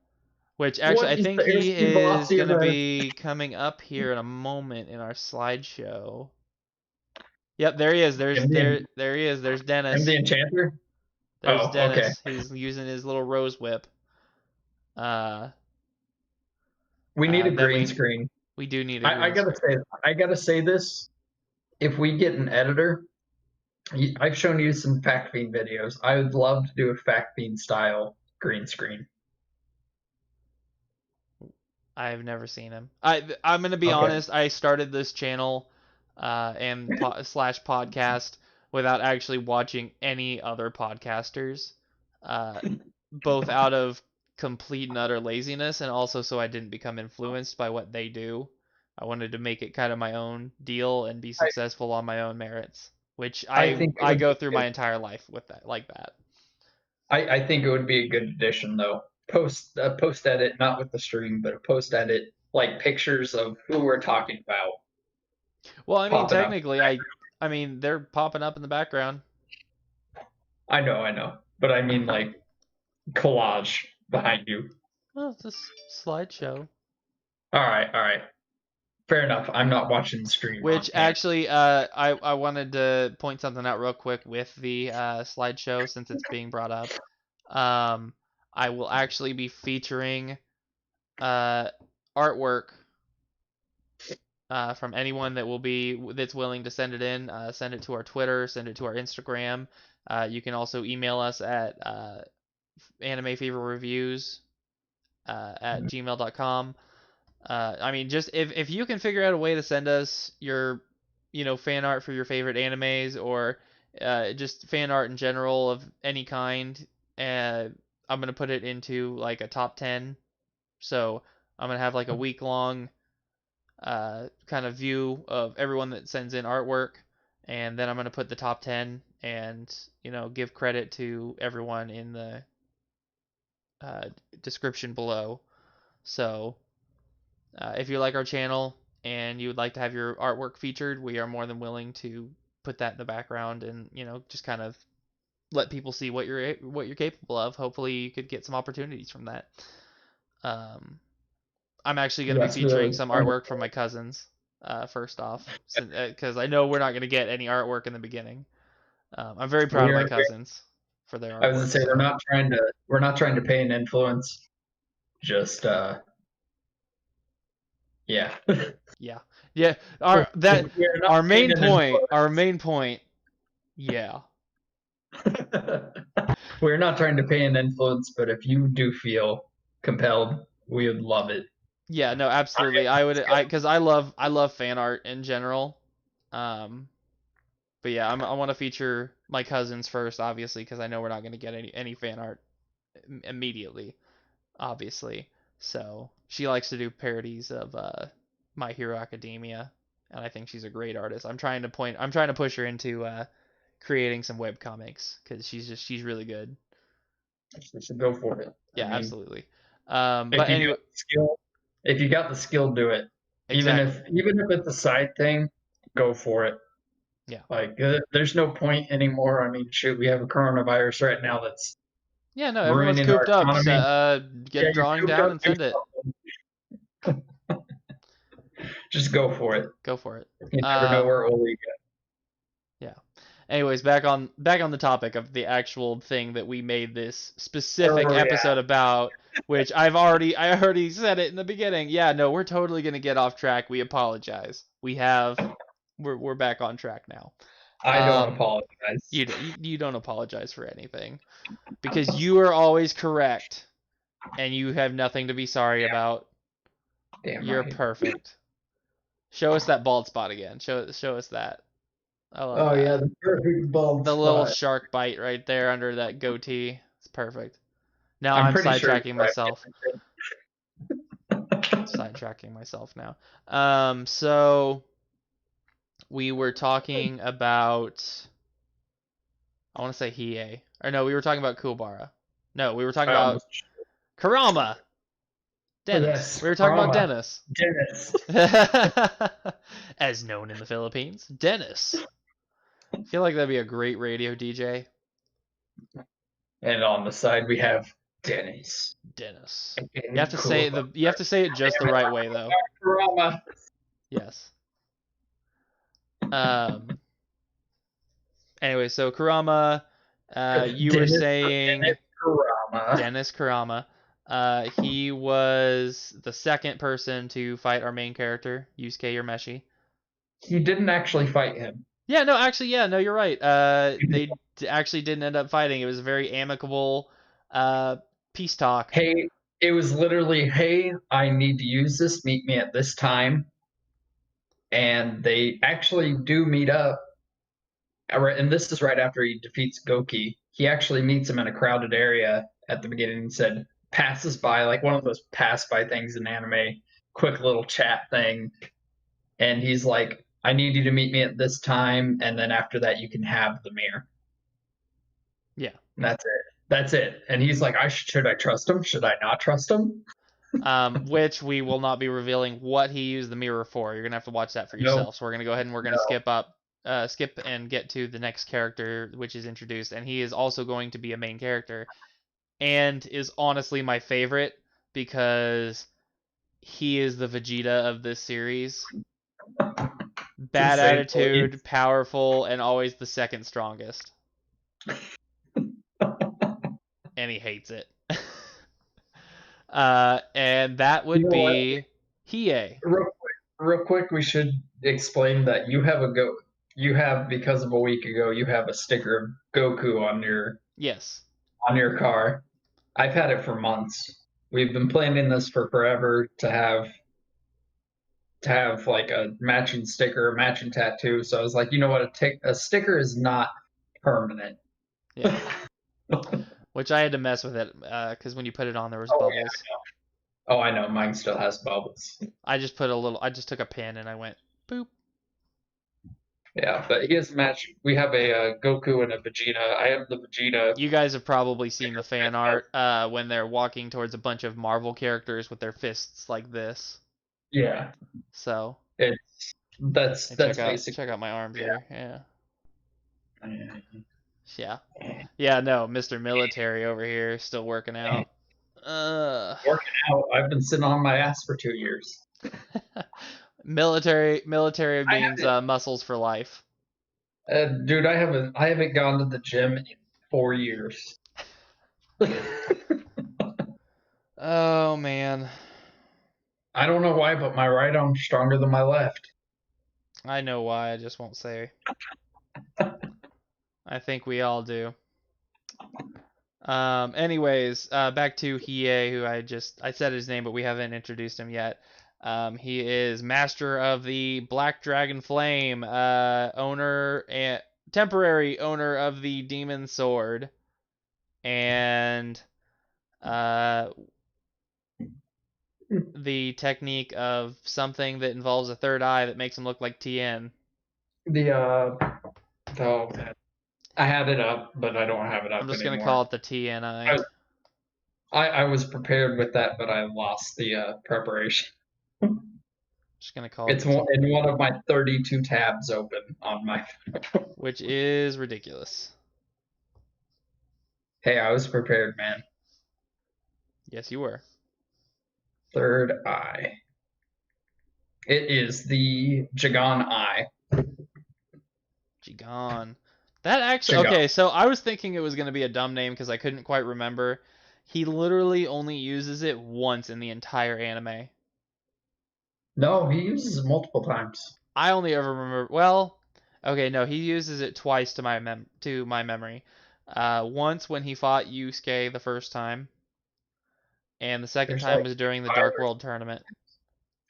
which actually What I is think the he airspeed is velocity of gonna the be coming up here in a moment in our slideshow. Yep, there he is. MD, There he is. There's MD Dennis. Enchanter? There's Oh, okay. Dennis. He's using his little rose whip. Uh, We need a then green screen. we do need a I green gotta screen. say, I gotta say this. If we get an editor, I've shown you some fact feed videos. I would love to do a fact feed style green screen. I've never seen him. I'm gonna be Okay. honest. I started this channel and slash podcast without actually watching any other podcasters, uh, both out of complete and utter laziness and also so I didn't become influenced by what they do. I wanted to make it kind of my own deal and be I, successful on my own merits, which I think it I would go be through good. my entire life with that like that. I think it would be a good addition though. Post edit, not with the stream, but a post edit like pictures of who we're talking about Well, I mean, popping up. technically, I mean, they're popping up in the background. I know. But I mean like collage behind you. Well, it's a slideshow. All right. Fair enough. I'm not watching the screen on Which camera. actually, I wanted to point something out real quick with the slideshow since it's being brought up. Um, I will actually be featuring uh, artwork from anyone that's willing to send it in. Send it to our Twitter, send it to our Instagram. You can also email us at animefeverreviews at gmail.com. I mean, just if you can figure out a way to send us your, fan art for your favorite animes or just fan art in general of any kind, I'm gonna put it into like a top 10. So I'm gonna have like a week long kind of view of everyone that sends in artwork, and then I'm gonna put the top 10 and give credit to everyone in the uh, description below. So if you like our channel and you would like to have your artwork featured, we are more than willing to put that in the background and just kind of let people see what you're capable of. Hopefully, you could get some opportunities from that. Um, I'm actually going to be Yes, featuring really. some artwork from my cousins. First off, because I know we're not going to get any artwork in the beginning. I'm very proud of my We're cousins for their I was gonna artwork. say So we're not trying to pay an influence. Just yeah. yeah, yeah. Our that We're not paying an our main point. Yeah. influence. We're not trying to pay an influence, but if you do feel compelled, we would love it. Yeah, no, absolutely. I would, because I love fan art in general. Um, but yeah, I want to feature my cousins first, obviously, because I know we're not going to get any fan art immediately, obviously. So she likes to do parodies of My Hero Academia, and I think she's a great artist. I'm trying to push her into creating some web comics because she's really good. So go for it. I Yeah, mean, absolutely. if But you got anyway, the skill, if you got the skill, do it. exactly. Even if it's a side thing, go for it. Yeah. Like there's no point anymore. I mean, shoot, we have a coronavirus right now that's Yeah, no, everyone's ruining our cooped up. So, economy. get Yeah, a you're drawing cooped down up. and Do send it. something. Just go for it. Go for it. You never know Um, where it will lead yeah. Anyways, back on the topic of the actual thing that we made this Where specific were we episode at? about, which I already said it in the beginning. Yeah, no, we're totally gonna get off track. We apologize. We're back on track now. I don't Um, apologize. you don't apologize for anything because you are always correct and you have nothing to be sorry about. Damn You're right. perfect. Show us that bald spot again. Show us that. I love Oh yeah, that. the perfect bald The little spot. shark bite right there under that goatee. It's perfect. Now I'm I'm pretty sure it's sidetracking myself. right. Sidetracking myself now. So we were talking about. I want to say Hiei. Or no, we were talking about Kuwabara. No, we were talking I about almost. Kurama. Oh, Dennis. yes, We were talking about Rama. Dennis. Dennis. As known in the Philippines, Dennis. I feel like that'd be a great radio DJ. And on the side we have Dennis. Dennis. You have And to say cool. the you have to say it just the Damn it, right way though. Rama. Yes. Um anyway, so Kurama, you were Dennis. saying Dennis Rama. Dennis Kurama. He was the second person to fight our main character, Yusuke Urameshi. He didn't actually fight him. Yeah, no, actually, yeah, no, you're right. Actually didn't end up fighting. It was a very amicable uh, peace talk. Hey, it was literally, hey, I need to use this. Meet me at this time. And they actually do meet up. And this is right after he defeats Goki. He actually meets him in a crowded area at the beginning and said, passes by, like one of those pass by things in anime, quick little chat thing. And he's like, I need you to meet me at this time. And then after that, you can have the mirror. Yeah. And that's it. That's it. And he's like, should I trust him? Should I not trust him? Which we will not be revealing what he used the mirror for. You're gonna have to watch that for No, yourself. So we're gonna go ahead and we're gonna no. skip and get to the next character, which is introduced, and he is also going to be a main character, and is honestly my favorite because he is the Vegeta of this series. To Bad say the least. attitude, powerful, and always the second strongest. And he hates it. And that You would know what? be Hiei. Real quick, we should explain that you have you have, because of a week ago, you have a sticker of Goku Yes. on your car. I've had it for months. We've been planning this for forever to have like a matching sticker, a matching tattoo. So I was like, you know what, a sticker is not permanent. Yeah. Which I had to mess with it because when you put it on, there was Oh bubbles. yeah. Oh, I know. Mine still has bubbles. I just took a pin and I went boop. Yeah, but he has a match. We have a Goku and a Vegeta. I have the Vegeta. You guys have probably seen the fan Have, art when they're walking towards a bunch of Marvel characters with their fists like this. yeah, So it's and that's basic. check out my arms Yeah. here. Yeah. Yeah. Yeah, no, Mr. Military over here still working out. Working out. I've been sitting on my ass for 2 years. military I means haven't, muscles for life. dude. I haven't gone to the gym in 4 years. Oh man. I don't know why, but my right arm's stronger than my left. I know why, I just won't say. I think we all do. Anyways, back to Hiei, who I said his name, but we haven't introduced him yet. He is master of the Black Dragon Flame, owner and temporary owner of the Demon Sword, and uh, the technique of something that involves a third eye that makes him look like Tien. The oh, I had it up, but I don't have it I'm up just gonna anymore. call it the Tien I eye. was, I was prepared with that, but I lost the preparation. Just gonna call it It's the Tien, in one of my 32 tabs open on my. which is ridiculous. Hey, I was prepared, man. Yes, you were. Third eye. It is the Jagan eye. Jigan. That actually Shiga. okay. So I was thinking it was gonna be a dumb name because I couldn't quite remember. He literally only uses it once in the entire anime. No, he uses it multiple times. I only ever remember. Well, okay, no, he uses it twice to my memory. Once when he fought Yusuke the first time, and the second There's time like was during the five Dark or World tournament.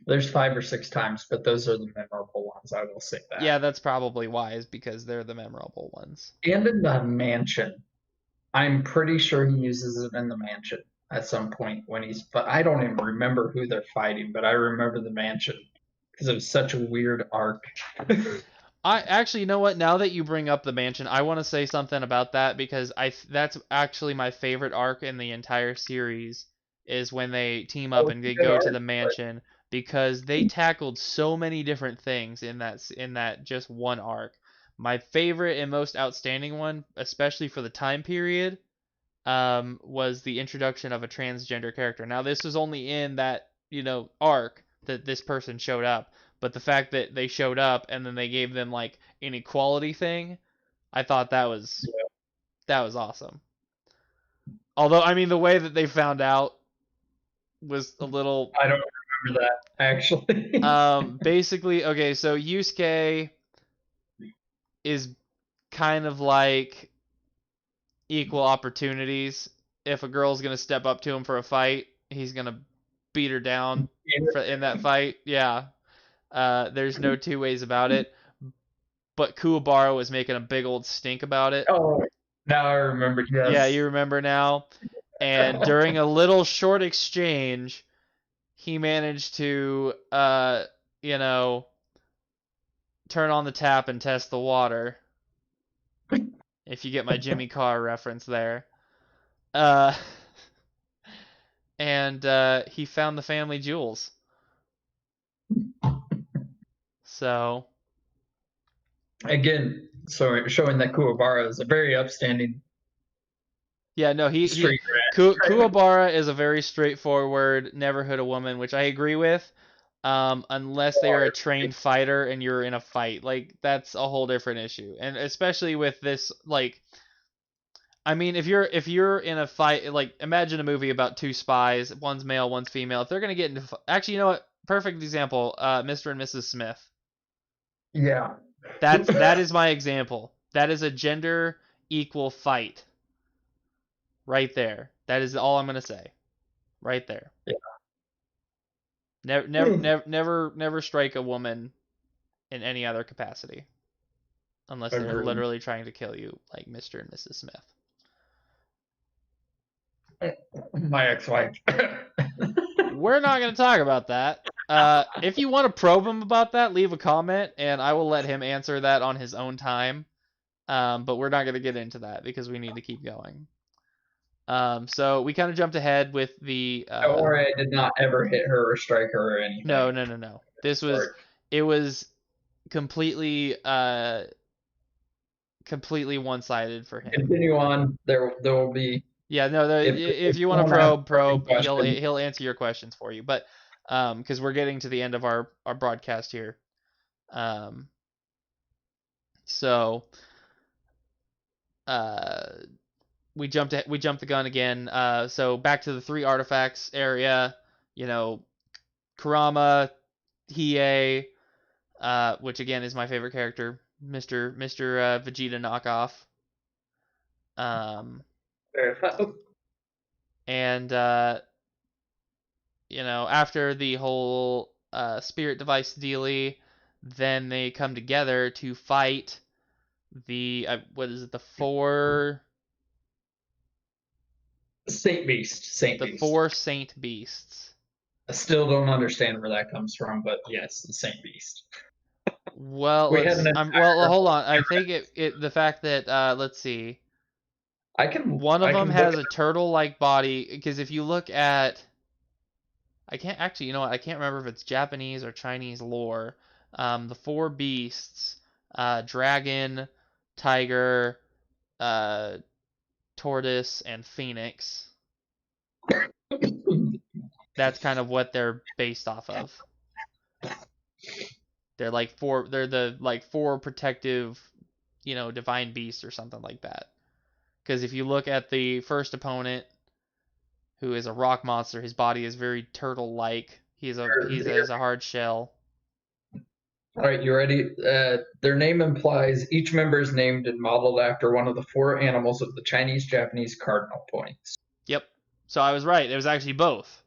there's 5 or 6 times, but those are the memorable ones. I will say that. Yeah, that's probably why, is because they're the memorable ones. And in the mansion, I'm pretty sure he uses it in the mansion at some point when he's. But I don't even remember who they're fighting. But I remember the mansion because it was such a weird arc. I actually, you know what? Now that you bring up the mansion, I want to say something about that because that's actually my favorite arc in the entire series is when they team up Oh, and it's a they good go to arc. the mansion because they tackled so many different things in that just one arc. My favorite and most outstanding one, especially for the time period, was the introduction of a transgender character. Now, this was only in that arc that this person showed up, but the fact that they showed up and then they gave them like an equality thing, I thought that was awesome. Although, I mean, the way that they found out was a little. I don't remember that actually. Basically, okay, so Yusuke is kind of like equal opportunities. If a girl's gonna step up to him for a fight, he's gonna beat her down in that fight. Yeah, there's no two ways about it. But Kuwabara was making a big old stink about it. Oh, now I remember. Yeah, Yes. you remember now. And during a little short exchange, he managed to, you know, turn on the tap and test the water. If you get my Jimmy Carr reference there. Uh, and he found the family jewels. So Again, so showing that Kuwabara is a very upstanding yeah, no, he street rat. Kuwabara is a very straightforward, never hit a woman, which I agree with. Unless they are a trained fighter and you're in a fight, like that's a whole different issue. And especially with this, like, I mean, if you're in a fight, like imagine a movie about two spies, one's male, one's female. If they're gonna get into, actually, you know what? Perfect example, Mr. and Mrs. Smith. Yeah. That is my example. That is a gender equal fight right there. That is all I'm gonna say. Right there. Never, never, Yeah. never, never strike a woman in any other capacity unless they're Agreed. literally trying to kill you, like Mr. and Mrs. Smith. My ex-wife. We're not gonna talk about that. If you want to probe him about that, leave a comment, and I will let him answer that on his own time. But we're not gonna get into that because we need to keep going. So we kind of jumped ahead with the Don't worry, I did not ever hit her or strike her or no, anything. no, no, no. This Sorry. was it was completely completely one-sided for him. Continue on. There will be Yeah, no, if if you want to someone asks probe, a question. he'll answer your questions for you. But because we're getting to the end of our broadcast here, um, so uh, we jumped the gun again. So back to the three artifacts area. You know, Kurama, Hiei, which again is my favorite character, Mister Vegeta knockoff. Um, and after the whole spirit device dealy, then they come together to fight the what is it? Saint Beast. Saint The Beast. four Saint Beasts. I still don't understand where that comes from, but yes, the Saint Beast. Well, We had an well, entire hold whole on. I think the fact that let's see, one of I them can look has at a turtle-like body because if you look at I can't actually, you know what? I can't remember if it's Japanese or Chinese lore. The four beasts, dragon, tiger, uh, tortoise, and phoenix. That's kind of what they're based off of. They're like four. They're the like four protective divine beast or something like that. Because if you look at the first opponent, who is a rock monster, his body is very turtle-like. He's has a hard shell. All right, you ready? Their name implies each member is named and modeled after one of the four animals of the Chinese-Japanese cardinal points. Yep. So I was right. It was actually both.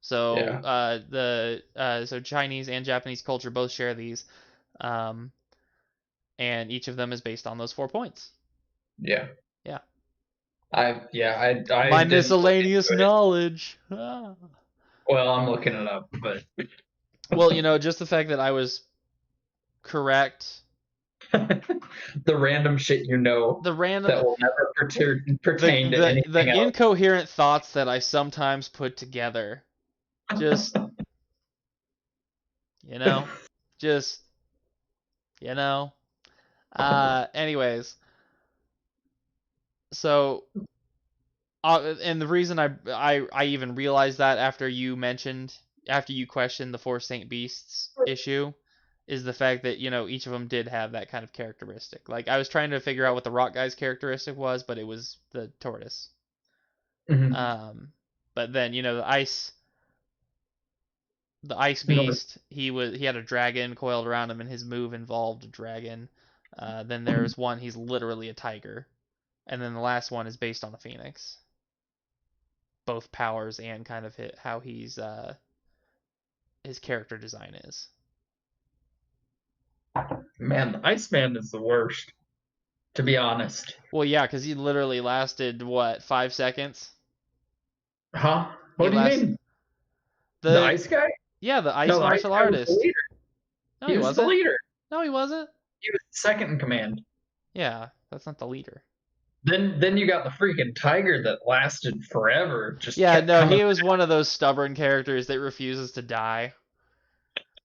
So Yeah, so Chinese and Japanese culture both share these, um, and each of them is based on those 4 points. yeah. Yeah. I My didn't look miscellaneous into it. knowledge. Ah. Well, I'm looking it up, but Well, just the fact that I was correct. the random shit The that random, will never the pertain to the anything else. incoherent thoughts that I sometimes put together. Just, you know, just, you know. Anyways, so and the reason I even realized that after you questioned the four Saint Beasts issue is the fact that each of them did have that kind of characteristic. Like I was trying to figure out what the rock guy's characteristic was, but it was the tortoise. Mhm. Um, but then the ice No, beast, he had a dragon coiled around him, and his move involved a dragon. Then there's one, he's literally a tiger, and then the last one is based on a phoenix. Both powers and kind of how his character design is. man, the Iceman is the worst, to be honest. Well, yeah, because he literally lasted what, 5 seconds? Huh? He What do you last mean? The the ice guy? Yeah, the No, ice the ice martial guy was the artist. leader. No, He he was the wasn't. leader. No, he wasn't. He was second in command. Yeah, that's not the leader. Then you got the freaking tiger that lasted forever, just Yeah, kept no, coming he was back. one of those stubborn characters that refuses to die.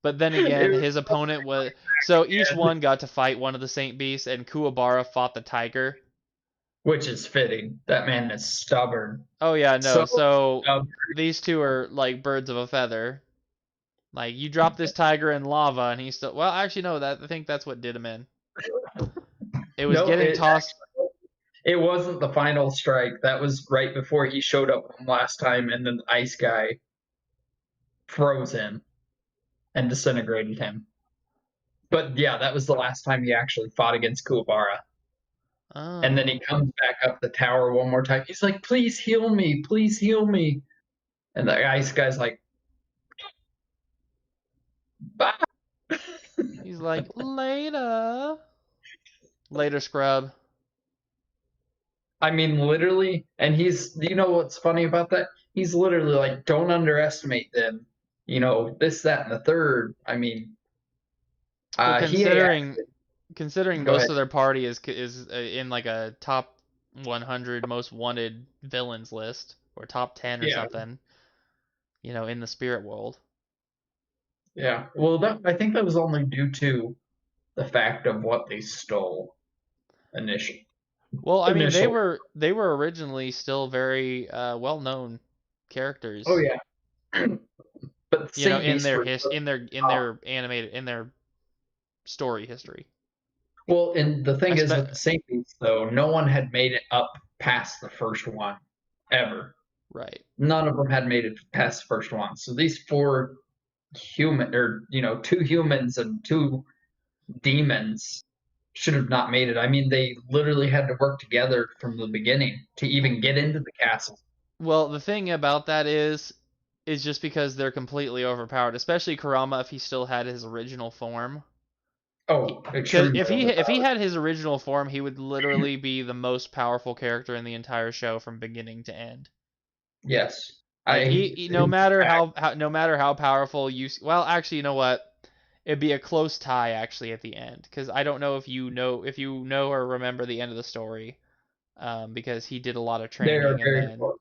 But then again, It was his opponent was so each again, one got to fight one of the Saint Beasts, and Kuwabara fought the tiger. which is fitting. That man is stubborn. Oh yeah, no. So So stubborn. these two are like birds of a feather. Like you drop this tiger in lava, and he's still. Well, actually, no. I think that's what did him in. It was No, getting tossed. it wasn't the final strike. That was right before he showed up last time, and then the ice guy froze him and disintegrated him. But yeah, that was the last time he actually fought against Kuwabara. And then he Oh, comes back up the tower one more time. He's like, "Please heal me, please heal me." And the ice guy's like, "Bye." he's like later, later, scrub. I mean, literally, and you know what's funny about that? He's literally like, "Don't underestimate them." This, that, and the third. I mean, Well, he considering go most ahead. of their party is in like a top 100 most wanted villains list or top 10 or Yeah, something, in the spirit world. yeah. Well, that I think that was only due to the fact of what they stole initially. Well, I mean, they Initially. were they were originally still very well-known Oh characters, yeah. But the Saint in Beast their were his in their story history. well, and the I thing is with the spe- Saint Beast though, no one had made it up past the first one ever. right. None of them had made it past the first one. So these four two humans and two demons should have not made it. I mean, they literally had to work together from the beginning to even get into the castle. Well, the thing about that is just because they're completely overpowered, especially Kurama if he still had his original form. Oh, Because extremely if he overpowered. had his original form, he would literally be the most powerful character in the entire show from beginning to end. Yes. Like I no in matter fact, no matter how powerful you, well, actually, you know what? It'd be a close tie actually at the end, because I don't know if you know or remember the end of the story, because he did a lot of they are training and very then close.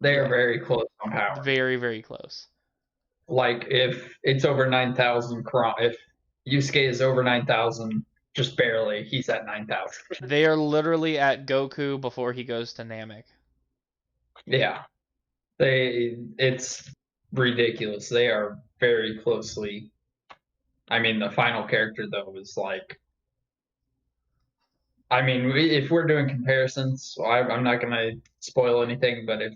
They are yeah, very close on power. very very close. Like if it's over 9,000, if Yusuke is over 9,000, just barely, he's at 9,000. They are literally at Goku before he goes to Namek. Yeah, it's ridiculous. They are very closely. I mean, the final character though is like I mean, if we're doing comparisons, so I'm not gonna spoil anything, but if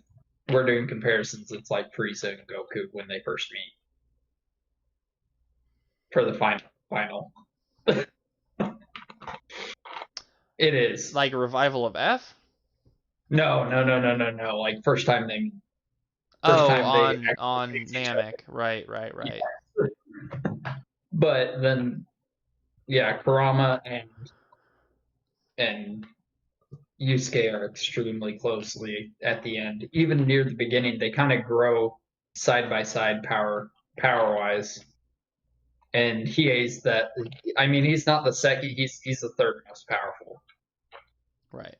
we're doing comparisons, it's like Frieza and Goku when they first meet for the final. It is. Like a revival of F? No, no, no, no, no, no. Like first Oh, time they actually on face each Namek. Right, right, right. other. But then, yeah, Kurama and Yusuke are extremely closely at the end. Even near the beginning, they kind of grow side by side power wise. And Hiei's that. I mean, he's not the second. He's the third most powerful. Right.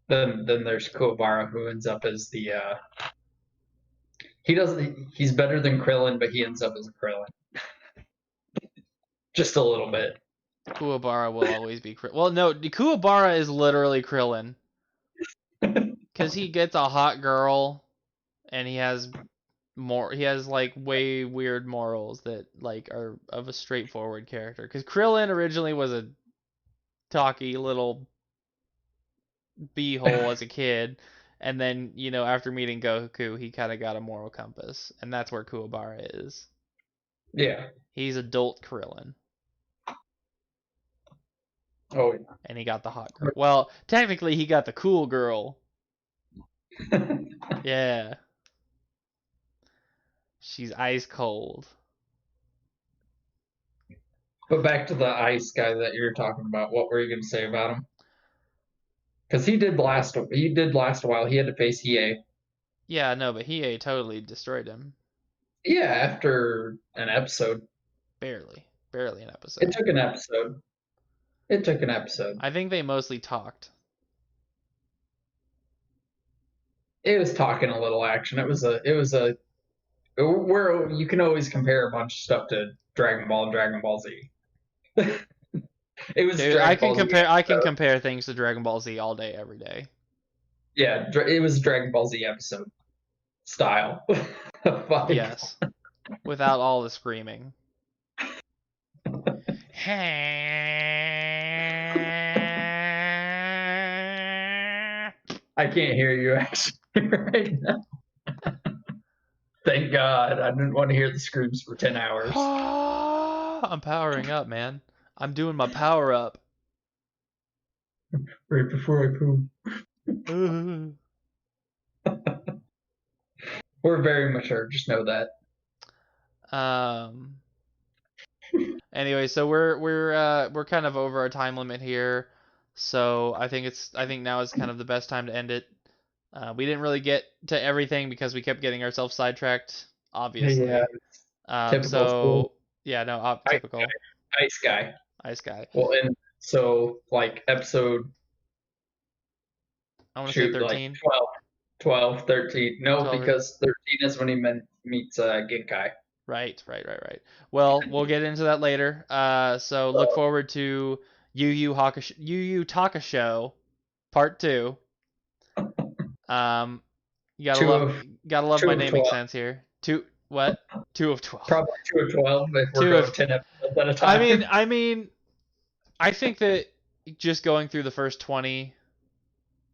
Then there's Kuwabara who ends up as the. He doesn't. He's better than Krillin, but he ends up as a Krillin just a little bit. Kuwabara will always be Krillin. Well, no, Kuwabara is literally Krillin. Because he gets a hot girl, and he has like way weird morals that like are of a straightforward character. Because Krillin originally was a talky little beehole as a kid, and then after meeting Goku, he kind of got a moral compass, and that's where Kuwabara is. Yeah. He's adult Krillin, Oh and he got the hot girl. Well, technically, he got the cool girl. yeah. Yeah, she's ice cold. But back to the ice guy that you're talking about. What were you going to say about him? Because he did last. He did last a while. He had to face Hiei. Yeah, no, but Hiei totally destroyed him. Yeah, after an episode. Barely, barely an It episode. took an episode. It took an episode. I think they mostly talked. It was talking a little action. It was a where you can always compare a bunch of stuff to Dragon Ball and Dragon Ball Z. It was Dude, I Dragon can Ball Z compare. I can episode. compare things to Dragon Ball Z all day, every day. Yeah, it was Dragon Ball Z episode style. Fight. Yes, without all the screaming. I can't hear you actually right now. Thank God. I didn't want to hear the screams for 10 hours. I'm powering up, man. I'm doing my power up. Right before I poop. We're very mature, just know that. um. Anyway, so we're kind of over our time limit here, so I think now is kind of the best time to end it. We didn't really get to everything because we kept getting ourselves sidetracked, Yeah, obviously. typical school. So yeah, no, Ice typical guy. Ice guy. ice guy. Well, and so like episode I want to say shoot, like 13, 12, 13. No, 12. because 13 is when he meets Genkai. Right, right, right, right. Well, we'll get into that later. So look So, forward to YuYu Hakisho Part 2. Um, you gotta two love of gotta love two my of naming 12. sense here. Two what? 2 of 12. Probably 2 of 12 if we're Two going of 10 episodes at a I mean time. I mean I think that just going through the first 20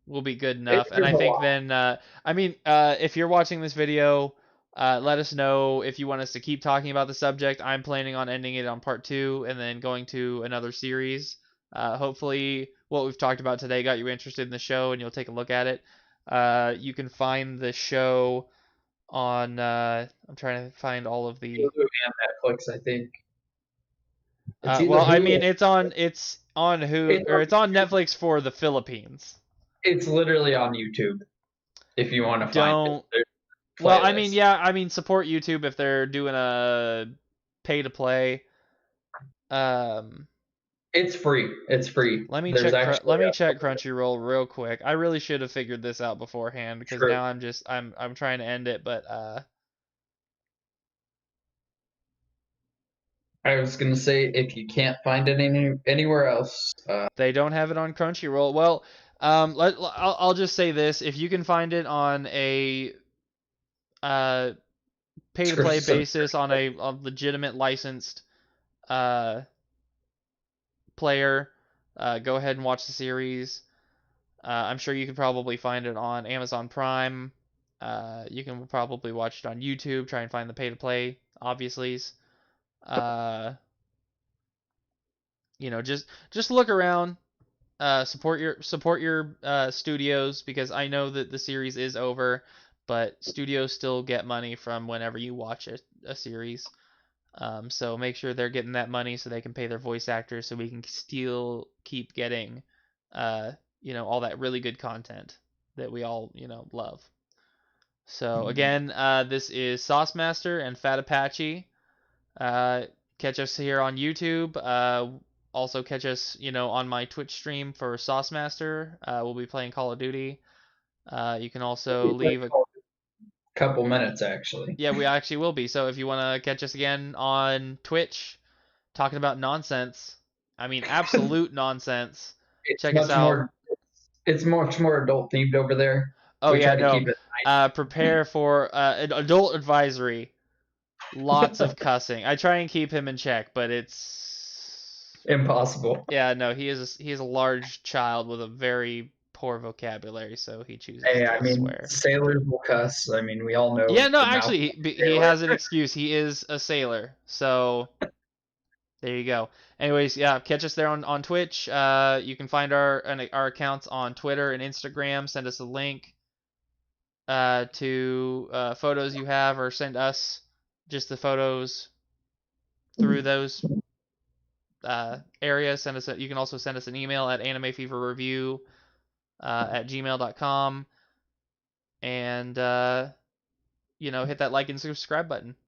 will be good enough. And There's I a think lot. then if you're watching this video, let us know if you want us to keep talking about the subject. I'm planning on ending it on part 2 and then going to another series. Hopefully what we've talked about today got you interested in the show and you'll take a look at it. You can find the show on I'm trying to find all of the Hulu and Netflix, I think. It's either well, I Hulu. mean it's on It's it's on Netflix for the Philippines. it's literally on YouTube if you want to find it. Don't There's Well, I mean, playlists. yeah, I mean, support YouTube if they're doing a pay to play. Um, It's free. It's free. There's actually Let me a check Crunchyroll real quick. I really should have figured this out beforehand because true. now I'm trying to end it, but I was gonna say if you can't find it anywhere else, they don't have it on Crunchyroll. Well, I'll just say this: if you can find it on a uh pay to play basis on a legitimate licensed uh player, Go ahead and watch the series. I'm sure you could probably find it on Amazon Prime. You can probably watch it on YouTube. Try and find the pay to play, obviously. Uh, just look around. Support your studios, because I know that the series is over, but studios still get money from whenever you watch a series. So make sure they're getting that money so they can pay their voice actors, so we can still keep getting, uh, all that really good content that we all, love. So again, this is Sauce Master and Fatapache. Uh, Catch us here on YouTube. Also catch us, on my Twitch stream for Sauce Master. We'll be playing Call of Duty. You can also We play leave a for a couple minutes actually. Yeah, we actually will be. So if you want to catch us again on Twitch, talking about nonsense, I mean absolute nonsense, It's check us much out. more it's much more adult themed over there. Oh We yeah, try to no. keep it Prepare for an adult advisory. Lots nice. of cussing. I try and keep him in check, but it's Impossible. yeah, no. He is a large child with a very poor vocabulary, so he chooses Hey, I to mean, swear. sailors will cuss. I mean, we all Yeah, know no. the mouth Actually, of he a has an excuse. He is a sailor, so there you go. Anyways, yeah, catch us there on Twitch. You can find our accounts on Twitter and Instagram. Send us a link to photos you have, or send us just the photos through those areas. You can also send us an email at animefeverreview at gmail.com, and hit that like and subscribe button.